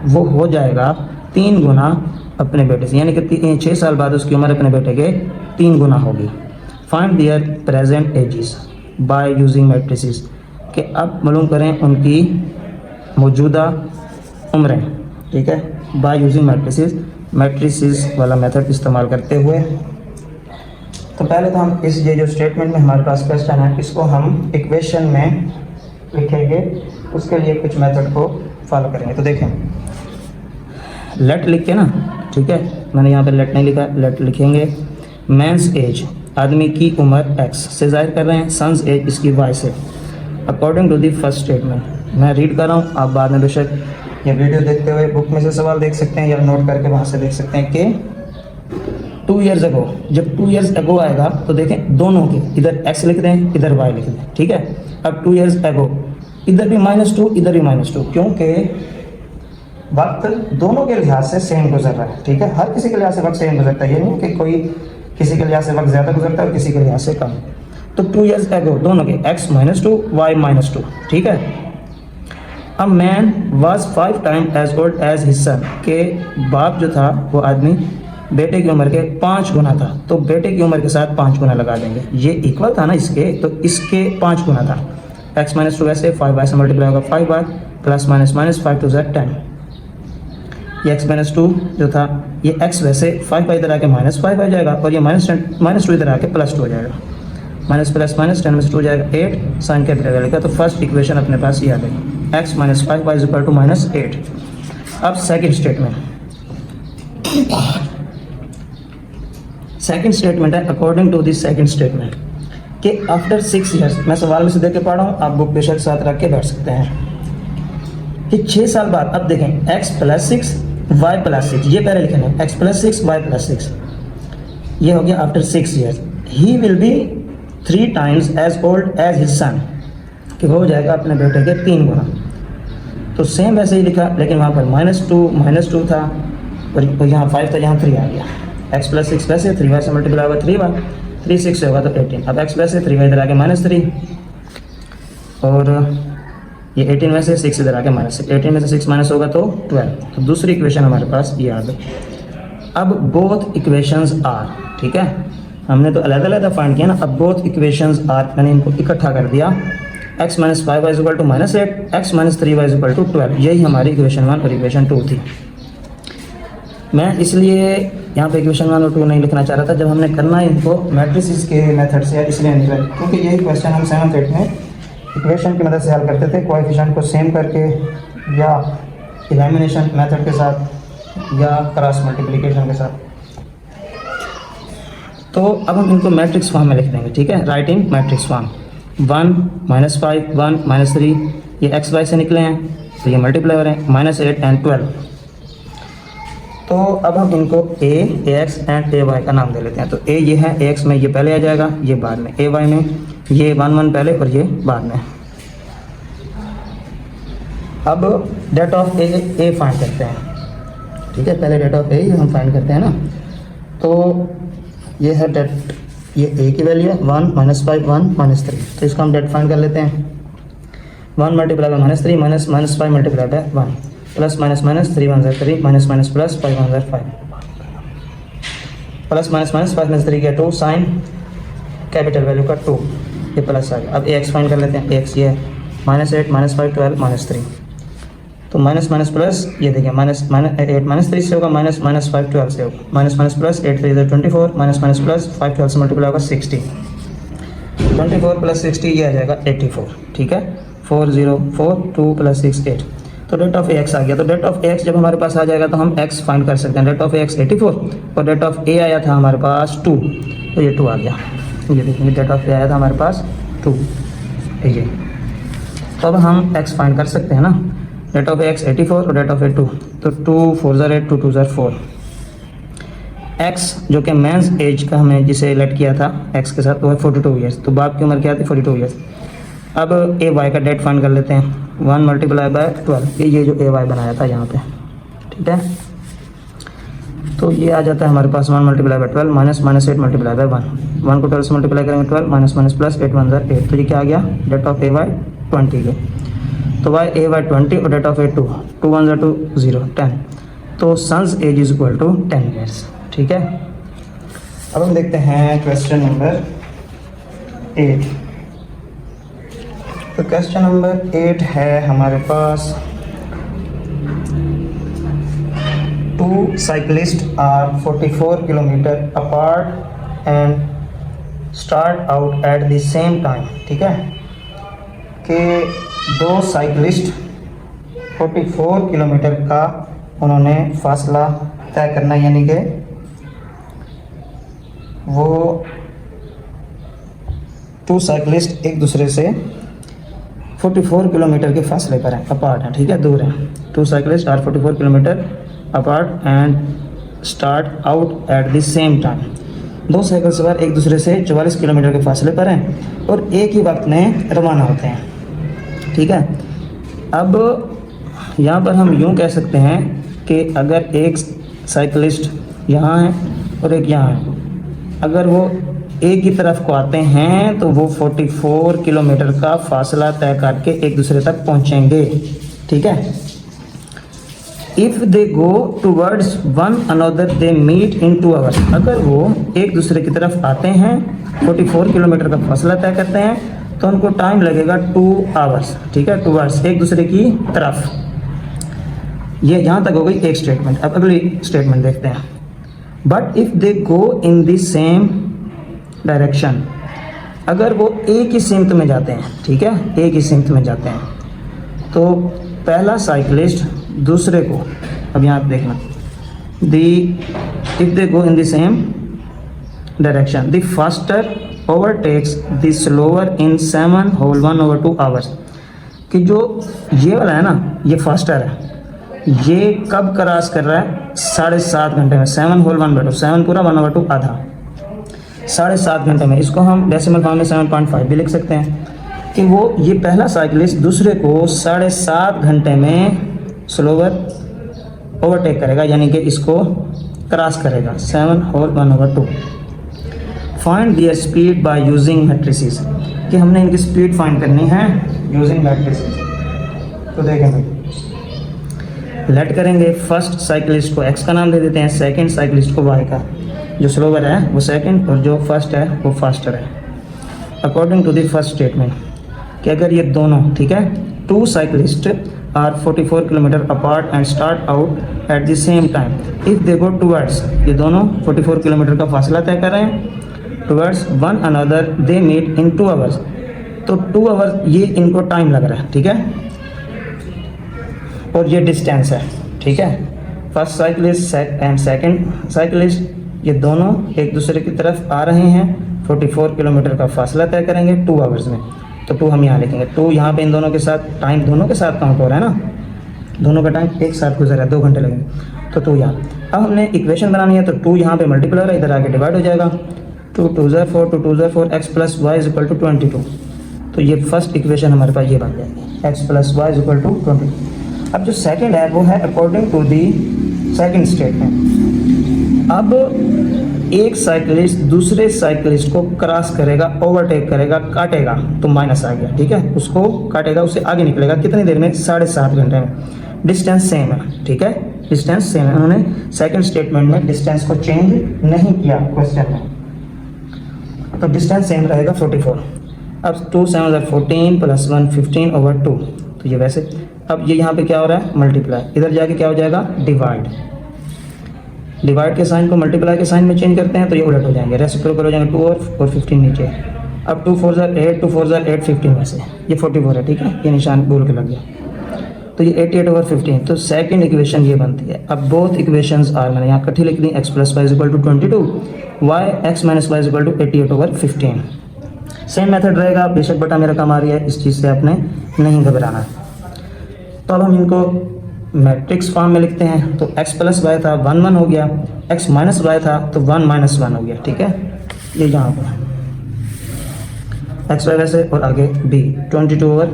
वो हो जाएगा 3 गुना अपने बेटे से, यानी कि 6 साल बाद उसकी उम्र अपने बेटे के 3 गुना होगी। Find there present ages bye using matrices, कि अब मालूम करें उनकी मौजूदा उम्रें, ठीक है, बाय यूजिंग मैट्रिसेस, मैट्रिसेस वाला मेथड इस्तेमाल करते हुए। तो पहले तो हम इस ये जो स्टेटमेंट में हमारे पास क्वेश्चन है इसको हम इक्वेशन में लिखेंगे, उसके लिए कुछ मेथड को फॉलो करेंगे। तो देखें, लेट लिख के ना, ठीक है, मैंने यहाँ पे लेट नहीं लिखा, लेट लिखेंगे। मैंस एज, आदमी की उम्र x से जाहिर कर रहे हैं, सन्स एज इसकी y से, according to the first statement. मैं रीड कर रहा हूँ, आप बाद में बेशक ये वीडियो देखते हुए बुक में से सवाल देख सकते हैं या नोट करके वहाँ से देख सकते हैं कि 2 ईयर्स अगो, जब 2 ईयर्स अगो आएगा तो देखें दोनों के इधर x लिख दें, इधर y लिख दें, ठीक है। अब 2 ईयर्स अगो, इधर भी -2 इधर भी -2, क्योंकि वक्त दोनों के लिहाज से सेम गुजर रहा है, ठीक है। हर किसी के लिहाज से वक्त सेम गुजरता है, ये नहीं कि कोई किसी के लिहाज से वक्त ज़्यादा गुजरता है और किसी के लिहाज से कम। तो 2 ईयर्स अगो दोनों के x -2 y -2, ठीक है। A man was 5 time as old as his son, के बाप जो था वो आदमी बेटे की उम्र के 5 गुना था, तो बेटे की उम्र के साथ 5 गुना लगा देंगे। ये इक्वल था ना इसके, तो इसके 5 गुना था। x -2 ऐसे 5 से मल्टीप्लाई होगा 5 बार, प्लस माइनस माइनस 5 टू 10। ये x -2 जो था, ये x वैसे 5 इधर आके -5 आ जाएगा, और ये -2 इधर आके +2 हो जाएगा। माइनस प्लस माइनस 10 में से 2 जाएगा 8, साइन कैपिटल लिखा, तो फर्स्ट इक्वेशन अपने पास ये आ गई, x -5 y = -8। अब सेकंड स्टेटमेंट है according to this second statement कि आफ्टर 6 ईयर्स, मैं सवाल में से देख के पढ़ रहा हूँ, आप बुक बेशक साथ रख के बैठ सकते हैं कि 6 साल बाद, अब देखें x + 6 y + 6, ये पहले लिखेंगे x + 6 y + 6, ये हो गया after 6 years. He will be 3 times as old as his son, कि वो हो जाएगा अपने बेटे के 3 गुना। तो सेम वैसे ही लिखा, लेकिन वहाँ पर -2 था और यहाँ 5 था, यहाँ 3 आ गया। x + 6 वैसे 3y से मल्टीप्लाई होगा 3 बार, 3 6 से होगा तो 18। अब x वैसे 3y इधर आके -3, और ये 18 में से 6 इधर आके -6, 18 में से 6 माइनस होगा तो 12। तो दूसरी इक्वेशन हमारे पास ये आ गई। अब बोथ इक्वेशंस आर, ठीक है, हमने तो अलग अलग फाइंड किया ना, अब बोथ इक्वेशंस आर, मैंने इनको इकट्ठा कर दिया। x - 5y = -8, x - 3y = 12, यही हमारी इक्वेशन 1 और इक्वेशन 2 थी। मैं इसलिए यहाँ पे इक्वेशन 1 और 2 नहीं लिखना चाह रहा था, जब हमने करना है इनको मैट्रिसेस के मेथड से, इसलिए नहीं लिखा, क्योंकि यही क्वेश्चन हम 7th 8th में इक्वेशन की मदद से हल करते थे, कोएफिशिएंट को सेम करके या एलिमिनेशन मेथड के साथ या क्रॉस मल्टीप्लिकेशन के साथ। तो अब हम इनको मैट्रिक्स फॉर्म में लिख देंगे, ठीक है, राइट इन मैट्रिक्स फॉर्म। 1 -5 1 -3, ये x y से निकले हैं तो ये मल्टीप्लाई हो रहे हैं, -8 and 12। तो अब हम इनको a ax एंड ay का नाम दे लेते हैं। तो a ये है, ax में ये पहले आ जाएगा, ये बाद में, ay में ये 1 पहले और ये बाद में। अब डेट ऑफ a फाइंड करते हैं, ठीक है, पहले डेट ऑफ a हम फाइंड करते हैं ना। तो ये है डेट, ये a की वैल्यू है 1 -5 1 -3, तो इसको हम डेट फाइंड कर लेते हैं। 1 multiply bye -3 -5 multiply by 1, plus minus minus 3 1 3, minus minus plus 5 1 5, plus minus minus 5 में 3 का 2, साइन कैपिटल वैल्यू का 2, ये प्लस आ गया। अब एक्स फाइंड कर लेते हैं, एक्स ये है -8 -5 12 -3, तो माइनस माइनस प्लस, ये देखिए -8 -3 से होगा, -5 12 से होगा, माइनस प्लस 8 3 24, माइनस प्लस 5 12 से मल्टीप्लाई होगा 60, 24 + 60 ये आ जाएगा 84, ठीक है, 4 0 4 2 + 6 8। तो रेट ऑफ एक्स आ गया। तो रेट ऑफ एक्स जब हमारे पास आ जाएगा तो हम एक्स फाइंड कर सकते हैं। रेट ऑफ एक्स 84 और रेट ऑफ ए आया था हमारे पास 2, तो ये 2 आ गया। ये देखेंगे रेट ऑफ ए आया था हमारे पास 2, ठीक है। तो अब हम एक्स फाइंड कर सकते हैं ना। रेट ऑफ एक्स 84 और रेट ऑफ ए 2, तो 2 4 8 2 2 4। एक्स जो कि मेंस एज का हमें जिसे लेट किया था एक्स के साथ वो है 42 ईयर्स, तो बाप की उम्र क्या थी 42 ईयर्स। अब ए वाई का डेट फाइंड कर लेते हैं। 1 मल्टीप्लाई बाय 12, ये जो ए वाई बनाया था यहाँ पे, ठीक है। तो ये आ जाता है हमारे पास 1 multiply bye 12 minus 8 multiply by 1 को 12 से मल्टीप्लाई करेंगे 12 माइनस प्लस 8 1 8, तो ये क्या आ गया डेट ऑफ ए वाई 20 के। तो वाई ए वाई 20 और डेट ऑफ ए 2 1 2 0 10, तो son's age is equal to 10 years, ठीक है। अब हम देखते हैं क्वेश्चन नंबर 8। तो क्वेश्चन नंबर 8 है हमारे पास, 2 cyclists are 44 kilometre apart and start out at the same time, ठीक है। कि 2 साइकिलिस्ट 44 किलोमीटर का उन्होंने फासला तय करना, यानी कि वो 2 साइकिलिस्ट एक दूसरे से 44 किलोमीटर के फासले पर हैं, अपार्ट हैं, ठीक है, दूर हैं। 2 cyclists are 44 kilometre apart and start out at the same time. 2 cycle सवार एक दूसरे से 44 किलोमीटर के फासले पर हैं और एक ही वक्त में रवाना होते हैं, ठीक है। अब यहाँ पर हम यूँ कह सकते हैं कि अगर एक साइकिलिस्ट यहाँ है और एक यहाँ है, अगर वो एक ही तरफ को आते हैं तो वो 44 किलोमीटर का फासला तय करके एक दूसरे तक पहुँचेंगे, ठीक है। If they go towards one another they meet in 2 hours, अगर वो एक दूसरे की तरफ आते हैं 44 किलोमीटर का फासला तय करते हैं तो उनको टाइम लगेगा 2 आवर्स, ठीक है, टूवर्ड्स एक दूसरे की तरफ। ये यहाँ तक हो गई एक स्टेटमेंट। अब अगली स्टेटमेंट देखते हैं। But if they go in the same direction, अगर वो एक ही सिमत में जाते हैं, ठीक है, एक ही सिमत में जाते हैं, तो पहला साइकिलिस्ट दूसरे को, अब यहाँ पे देखना, if they go in the same direction the faster overtakes the slower in 7/1/2 hours, कि जो ये वाला है ना, ये फास्टर है, ये कब क्रॉस कर रहा है 7.5 घंटे में। 7/1/2, 7 पूरा 1/2 आधा, 7.5 घंटे में। इसको हम डेसिमल फॉर्म में 7.5 भी लिख सकते हैं कि वो ये पहला साइकिलिस्ट दूसरे को 7.5 घंटे में स्लोवर ओवरटेक करेगा, यानी कि इसको क्रॉस करेगा 7/1/2। Find their speed by using matrices, कि हमने इनकी स्पीड फाइंड करनी है यूजिंग मैट्रिसेस। तो देखें भाई, लेट करेंगे फर्स्ट साइकिलिस्ट को एक्स का नाम दे देते हैं, सेकंड साइकिलिस्ट को वाई का, जो स्लोवर है वो सेकंड और जो फर्स्ट है वो फास्टर है। According to the first statement, कि अगर ये दोनों, ठीक है, 2 cyclists are 44 kilometre apart and start out at the same time, if they go towards, ये दोनों 44 किलोमीटर का फासला तय कर रहे हैं, towards one another they meet in 2 hours, तो 2 आवर्स ये इनको टाइम लग रहा है, ठीक है, और ये डिस्टेंस है, ठीक है। First cyclist and second cyclist, ये दोनों एक दूसरे की तरफ आ रहे हैं, 44 किलोमीटर का फासला तय करेंगे 2 आवर्स में, तो 2 हम यहाँ लिखेंगे। 2 यहाँ पे इन दोनों के साथ टाइम दोनों के साथ काउंट हो रहा है ना, दोनों का टाइम एक साथ गुजर रहा है, 2 घंटे लगेंगे, तो 2 यहाँ। अब हमने इक्वेशन बनानी है, तो 2 यहाँ पे मल्टीप्लाई हो रहा है, इधर आके डिवाइड हो जाएगा। 2 2 4 2 2 4 x plus y is equal to 22, तो ये फर्स्ट इक्वेशन हमारे पास ये बन जाएगी, x plus y is equal to 22। अब जो सेकंड है वो है according to the second statement. अब एक साइकिलिस्ट दूसरे साइकिलिस्ट को क्रॉस करेगा, ओवरटेक करेगा, काटेगा, तो माइनस आ गया, ठीक है, उसको काटेगा, उससे आगे निकलेगा, कितनी देर में 7.5 घंटे में। डिस्टेंस सेम है, ठीक है, डिस्टेंस सेम है, उन्होंने सेकंड स्टेटमेंट में डिस्टेंस को चेंज नहीं किया क्वेश्चन में, तो डिस्टेंस सेम रहेगा 44। अब 2 7 14 प्लस 1 15/2, तो ये वैसे, अब ये यहाँ पे क्या हो रहा है मल्टीप्लाई, इधर जाके क्या हो जाएगा डिवाइड, डिवाइड के साइन को मल्टीप्लाई के साइन में चेंज करते हैं तो ये उलट हो जाएंगे, रेसिप्रोकल हो जाएंगे 2 और 15 नीचे। अब 2 4 8 2 4 8 15 में से ये 44 है, ठीक है, ये निशान बोल के लग गया। तो ये 88/15, तो सेकंड इक्वेशन ये बनती है। अब बोथ इक्वेशंस आर, मैंने यहाँ इकट्ठी लिख दी, x + y = 22, y x - y = 88/15। Same method रहेगा, बेशक बटा मेरा कम आ रही है, इस चीज़ से आपने नहीं घबराना। तो अब हम इनको मैट्रिक्स फॉर्म में लिखते हैं। तो x + y था 1 1 हो गया, x - y था तो 1 - 1 हो गया, ठीक है। ये यहाँ पर x y वैसे और आगे b 22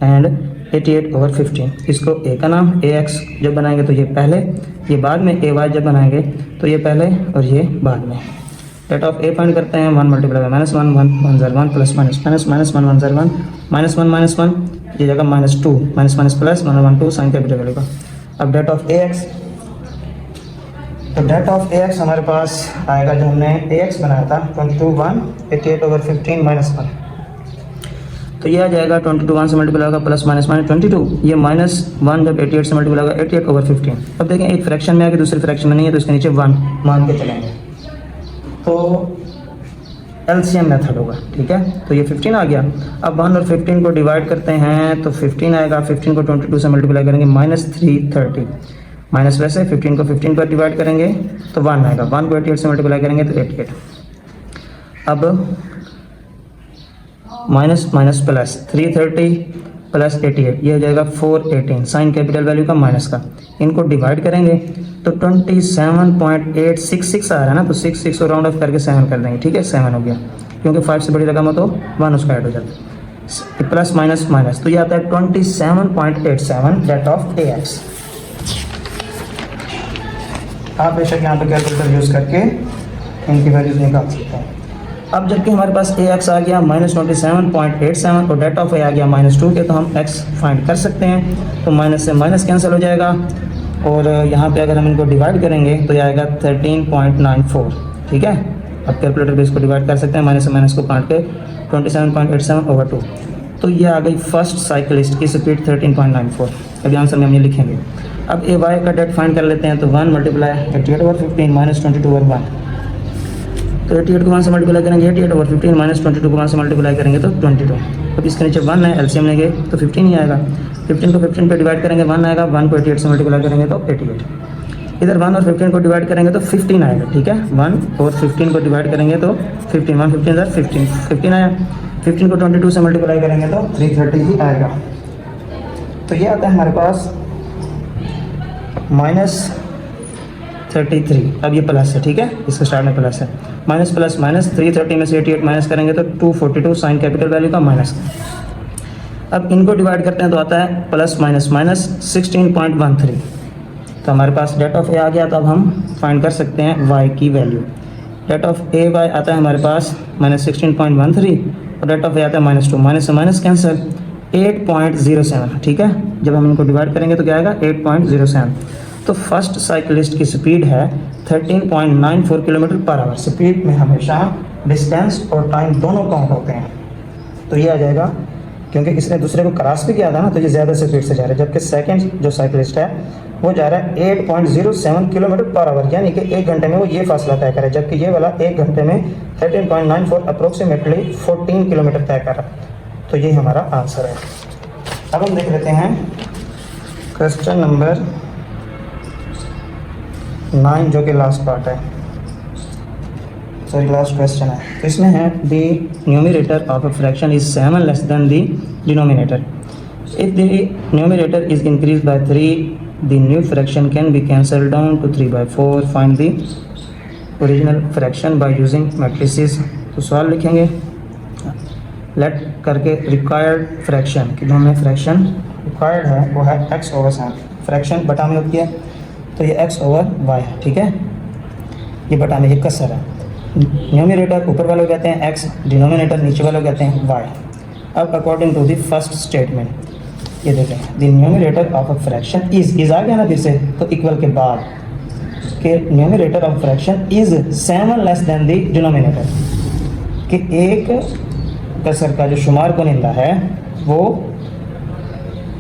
एंड 88/15। इसको a का नाम ax जब बनाएंगे तो ये पहले, ये बाद में, ay जब बनाएंगे तो ये पहले और ये बाद में। रेट ऑफ a फाइंड करते हैं, 1 × -1 1 1 + -1 -1 -1 -1 -1 ये जगह -2 प्लस 1 1 2 साइन कैपिटल वैल्यू का। अब डेट ऑफ ax, तो डेट ऑफ ax हमारे पास आएगा, जो हमने ax बनाया था 22 1 88/15 -1, तो ये आ जाएगा 22 1 से मल्टीप्लाई होगा प्लस माइनस 22, ये -1 जब 88 से मल्टीप्लाई होगा 88/15। अब देखें एक फ्रैक्शन में आगे दूसरे फ्रैक्शन में नहीं है, तो इसके नीचे 1 मान के चलेंगे, तो एलसीएम मेथड होगा, ठीक है। तो ये 15 आ गया। अब 1 और 15 को डिवाइड करते हैं तो 15 आएगा, 15 को 22 से मल्टीप्लाई करेंगे -330, माइनस वैसे 15 को 15 पर डिवाइड करेंगे तो 1 आएगा, 1 को 88 से मल्टीप्लाई करेंगे तो 88। अब माइनस माइनस प्लस 330 प्लस 88, ये हो जाएगा 418 साइन कैपिटल वैल्यू का माइनस का। इनको डिवाइड करेंगे तो 27.866 आ रहा है ना, तो 6 को राउंड ऑफ करके 7 कर देंगे, ठीक है। 7 हो गया, क्योंकि 5 से बड़ी रकम हो तो 1 उसका ऐड हो जाता है, प्लस माइनस माइनस, तो ये आता है 27.87 डेट ऑफ ax। आप बेशक यहाँ पे कैलकुलेटर यूज़ करके इनकी वैल्यूज निकाल सकते हैं। अब जबकि हमारे पास ax आ गया -27.87 और डेट ऑफ a आ गया -2 के, तो हम x फाइंड कर सकते हैं। तो माइनस से माइनस कैंसिल हो जाएगा और यहाँ पे अगर हम इनको डिवाइड करेंगे तो ये आएगा 13.94, ठीक है। अब कैलकुलेटर पे इसको डिवाइड कर सकते हैं, माइनस से माइनस को काट के 27.87/2, तो ये आ गई फर्स्ट साइकिलिस्ट की स्पीड 13.94। अभी आंसर में हम ये लिखेंगे। अब ए वाई का डेट फाइंड कर लेते हैं, तो 1 × 88/15 - 22/1, तो 88 को 1 से मल्टीप्लाई करेंगे 88/15 - 22 को 1 से मल्टीप्लाई करेंगे तो 22। अब इसके नीचे 1 है, एलसीएम लेंगे तो 15 ही आएगा। 15 को 15 पे डिवाइड करेंगे 1 आएगा, 1 को 88 से मल्टीप्लाई करेंगे तो 88। इधर 1 और 15 को डिवाइड करेंगे तो 15 आएगा, ठीक है। 1 और 15 को डिवाइड करेंगे तो 15, 1 15 इधर 15 आया। 15 को 22 से मल्टीप्लाई करेंगे तो 330 ही आएगा। तो ये आता है हमारे पास -33। अब ये प्लस है, ठीक है, इसके स्टार्ट में प्लस है, माइनस प्लस माइनस 330 में से 88 माइनस करेंगे तो 242 साइन कैपिटल वैल्यू का माइनस का। अब इनको डिवाइड करते हैं तो आता है प्लस माइनस माइनस 16.13। तो हमारे पास डेट ऑफ ए आ गया, तो अब हम फाइंड कर सकते हैं वाई की value. Det of A y आता है हमारे पास -16.13 और डेट ऑफ ए आता है -2, माइनस से माइनस कैंसिल 8.07, ठीक है। जब हम इनको डिवाइड करेंगे तो क्या आएगा 8.07। तो फर्स्ट साइकिलिस्ट की स्पीड है 13.94 km/h। स्पीड में हमेशा डिस्टेंस और टाइम दोनों काउंट होते हैं, तो ये आ जाएगा, क्योंकि इसने दूसरे को क्रॉस भी किया था ना, तो ये ज़्यादा स्पीड से जा रहा है। जबकि सेकंड जो साइकिलिस्ट है वो जा रहा है 8.07 km/h, यानी कि 1 घंटे में वो ये फासला तय करे, जबकि ये वाला 1 घंटे में 13.94 अप्रोक्सीमेटली 14 किलोमीटर तय कर रहा है। तो ये हमारा आंसर है। अब हम देख लेते हैं क्वेश्चन नंबर 9, जो कि लास्ट पार्ट है, सॉरी लास्ट क्वेश्चन है। तो इसमें है the numerator of a fraction is 7 less than the denominator. If the numerator is increase by 3, the new fraction can be cancel down to 3/4। Find the original fraction by using matrices. तो सवाल लिखेंगे late करके required fraction की, जो हमें fraction required है वो है x/7। फ्रैक्शन बटा में होती है तो ये x/y है, ठीक है। ये बटा में ये कसर है। न्यूमरेटर ऊपर वालों कहते हैं x, डिनोमिनेटर नीचे वालों कहते हैं y। अब according to the first statement ये देखें, the numerator of a fraction is आ गया ना फिर से, तो इक्वल के बाद कि numerator of fraction is 7 less than the denominator, कि एक कसर का जो शुमार कुनिंदा है वो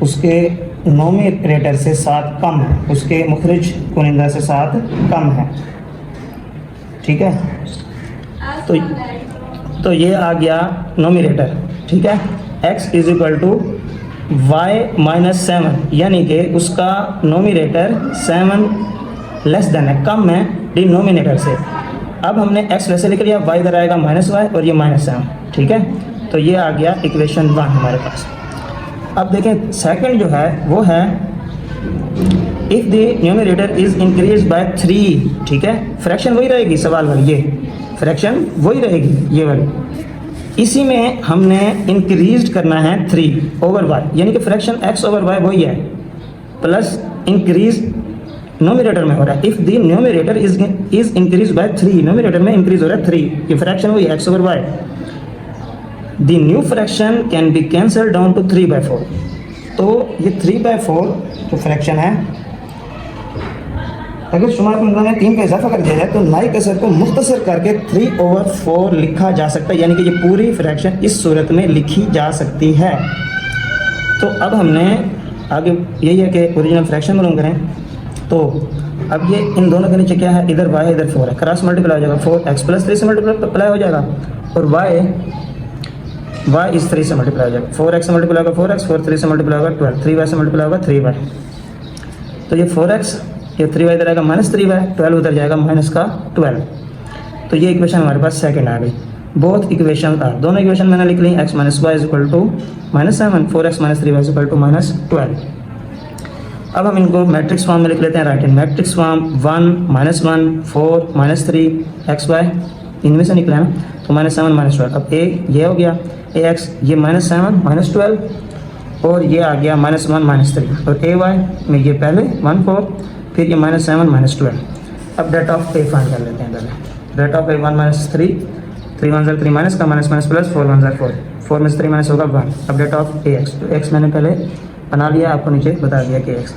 उसके नोमिनेटर से 7 कम है, उसके मुखरिज कुनिंदा से 7 कम है, ठीक है। तो ये आ गया नोमिनेटर, ठीक है। x = y माइनस 7 यानी कि उसका नोमिनेटर 7 लेस देन है, कम है डिनोमिनेटर से। अब हमने x वैसे लिख लिया, y इधर आएगा -y और ये -7, ठीक है। तो ये आ गया इक्वेशन 1 हमारे पास। अब देखें सेकंड जो है वो है if the numerator is increase by 3, ठीक है। फ्रैक्शन वही रहेगी, सवाल वाली ये फ्रैक्शन वही रहेगी ये वाली। इसी में हमने इंक्रीज करना है 3 ओवर y, यानी कि फ्रैक्शन x ओवर y वही है, प्लस इंक्रीज नोमिनेटर में हो रहा है। If the numerator is increase by 3, nominator में इंक्रीज हो रहा है 3, ये फ्रैक्शन वही x over y। The new fraction can be cancel down to 3/4। तो ये 3/4 जो फ्रैक्शन है, अगर शुमार कुंडला में 3 का इजाफा कर दिया जाए तो नाई कसर को मुख्तसर करके 3/4 लिखा जा सकता है, यानी कि ये पूरी फ्रैक्शन इस सूरत में लिखी जा सकती है। तो अब हमने आगे यही है कि ओरिजिनल फ्रैक्शन मालूम करें। तो अब ये इन दोनों के नीचे क्या है, इधर y है इधर 4 है, क्रॉस मल्टीप्लाई हो जाएगा, 4x प्लस 3 से मल्टीप्लाई हो जाएगा, और y इस 3 से मल्टीप्लाई हो जाएगा, 4x से मल्टीप्लाई होगा 4x, 4 3 से मल्टीप्लाई होगा 12, 3y से मल्टीप्लाई होगा 3y। तो ये 4x, ये 3y इधर आएगा -3y, 12 उधर जाएगा -12। तो ये इक्वेशन हमारे पास सेकंड आ गई। बोथ इक्वेशन आर, दोनों इक्वेशन मैंने लिख ली, x minus y is equal to -7, 4x minus 3y is equal to -12। अब हम इनको मैट्रिक्स फॉर्म में लिख लेते हैं, right in matrix form 1 -1 4 -3 xy, इनमें से निकला है ना, तो -7 -12। अब a ये हो गया ax, ये -7 -12, और ये आ गया -1 -3, और ay में ये पहले 1 4, फिर ये -7 -12। अब डेट ऑफ a फाइंड कर लेते हैं पहले। डेट ऑफ a 1 -3, 3 1 3 माइनस का माइनस माइनस प्लस 4 1 4, 4 में से 3 माइनस होगा 1। अब डेट ऑफ ax, तो x मैंने पहले बना लिया, आपको नीचे बता दिया कि x,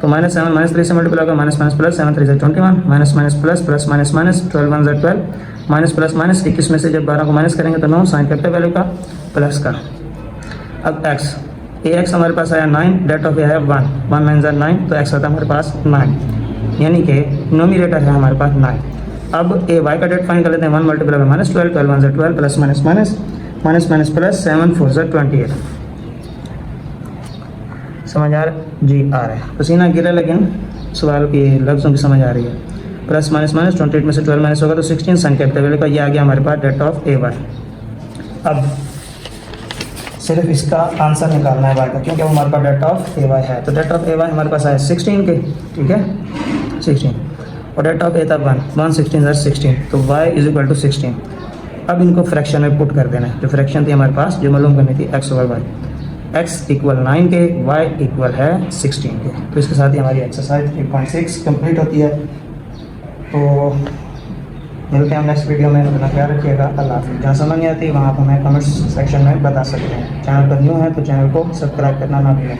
तो -7 -3 से मल्टीप्लाई होगा, माइनस माइनस प्लस 7 3 से 21, minus minus plus plus minus minus 12 1 12, minus plus minus 21 में से जब 12 को माइनस करेंगे तो 9 साइन कैपिटल वैल्यू का प्लस का। अब x, ax हमारे पास आया 9, डेट ऑफ a है 1 1 9 9, तो x आता है हमारे पास 9, यानी कि नोमिनेटर है हमारे पास 9। अब a y का डेट फाइंड कर लेते हैं, 1 मल्टीप्लाई में -12, 12 1 12 plus minus minus minus minus plus 7 4 28। समझ आ रहा जी, आ रहा है, पसीना गिरा लेकिन सवाल की लफ्ज़ों की समझ आ रही है। प्लस माइनस माइनस 28 में से 12 माइनस होगा तो 16 सन कैपिटल वैल्यू का, ये आ गया हमारे पास डेट ऑफ ए वाई। अब सिर्फ इसका आंसर निकालना है वाई का, क्योंकि वो हमारे पास डेट ऑफ ए वाई है। तो डेट ऑफ ए वाई हमारे पास आया 16 के, ठीक है 16, और डेट ऑफ ए था 1 16 16, तो y इज इक्वल टू 16। अब इनको फ्रैक्शन में पुट कर देना है, जो फ्रैक्शन थी हमारे पास जो मालूम करनी थी x over y, x equal 9 के, y इक्वल है 16 के। तो इसके साथ ही हमारी एक्सरसाइज 3.6 कंप्लीट होती है। तो मिलते हैं हम नेक्स्ट वीडियो में, अपना ख्याल रखिएगा, अल्लाह हाफ़िज़। जहाँ समझ नहीं आती वहाँ आप हमें कमेंट्स सेक्शन में बता सकते हैं। चैनल पर न्यू है तो चैनल को सब्सक्राइब करना ना भूलें।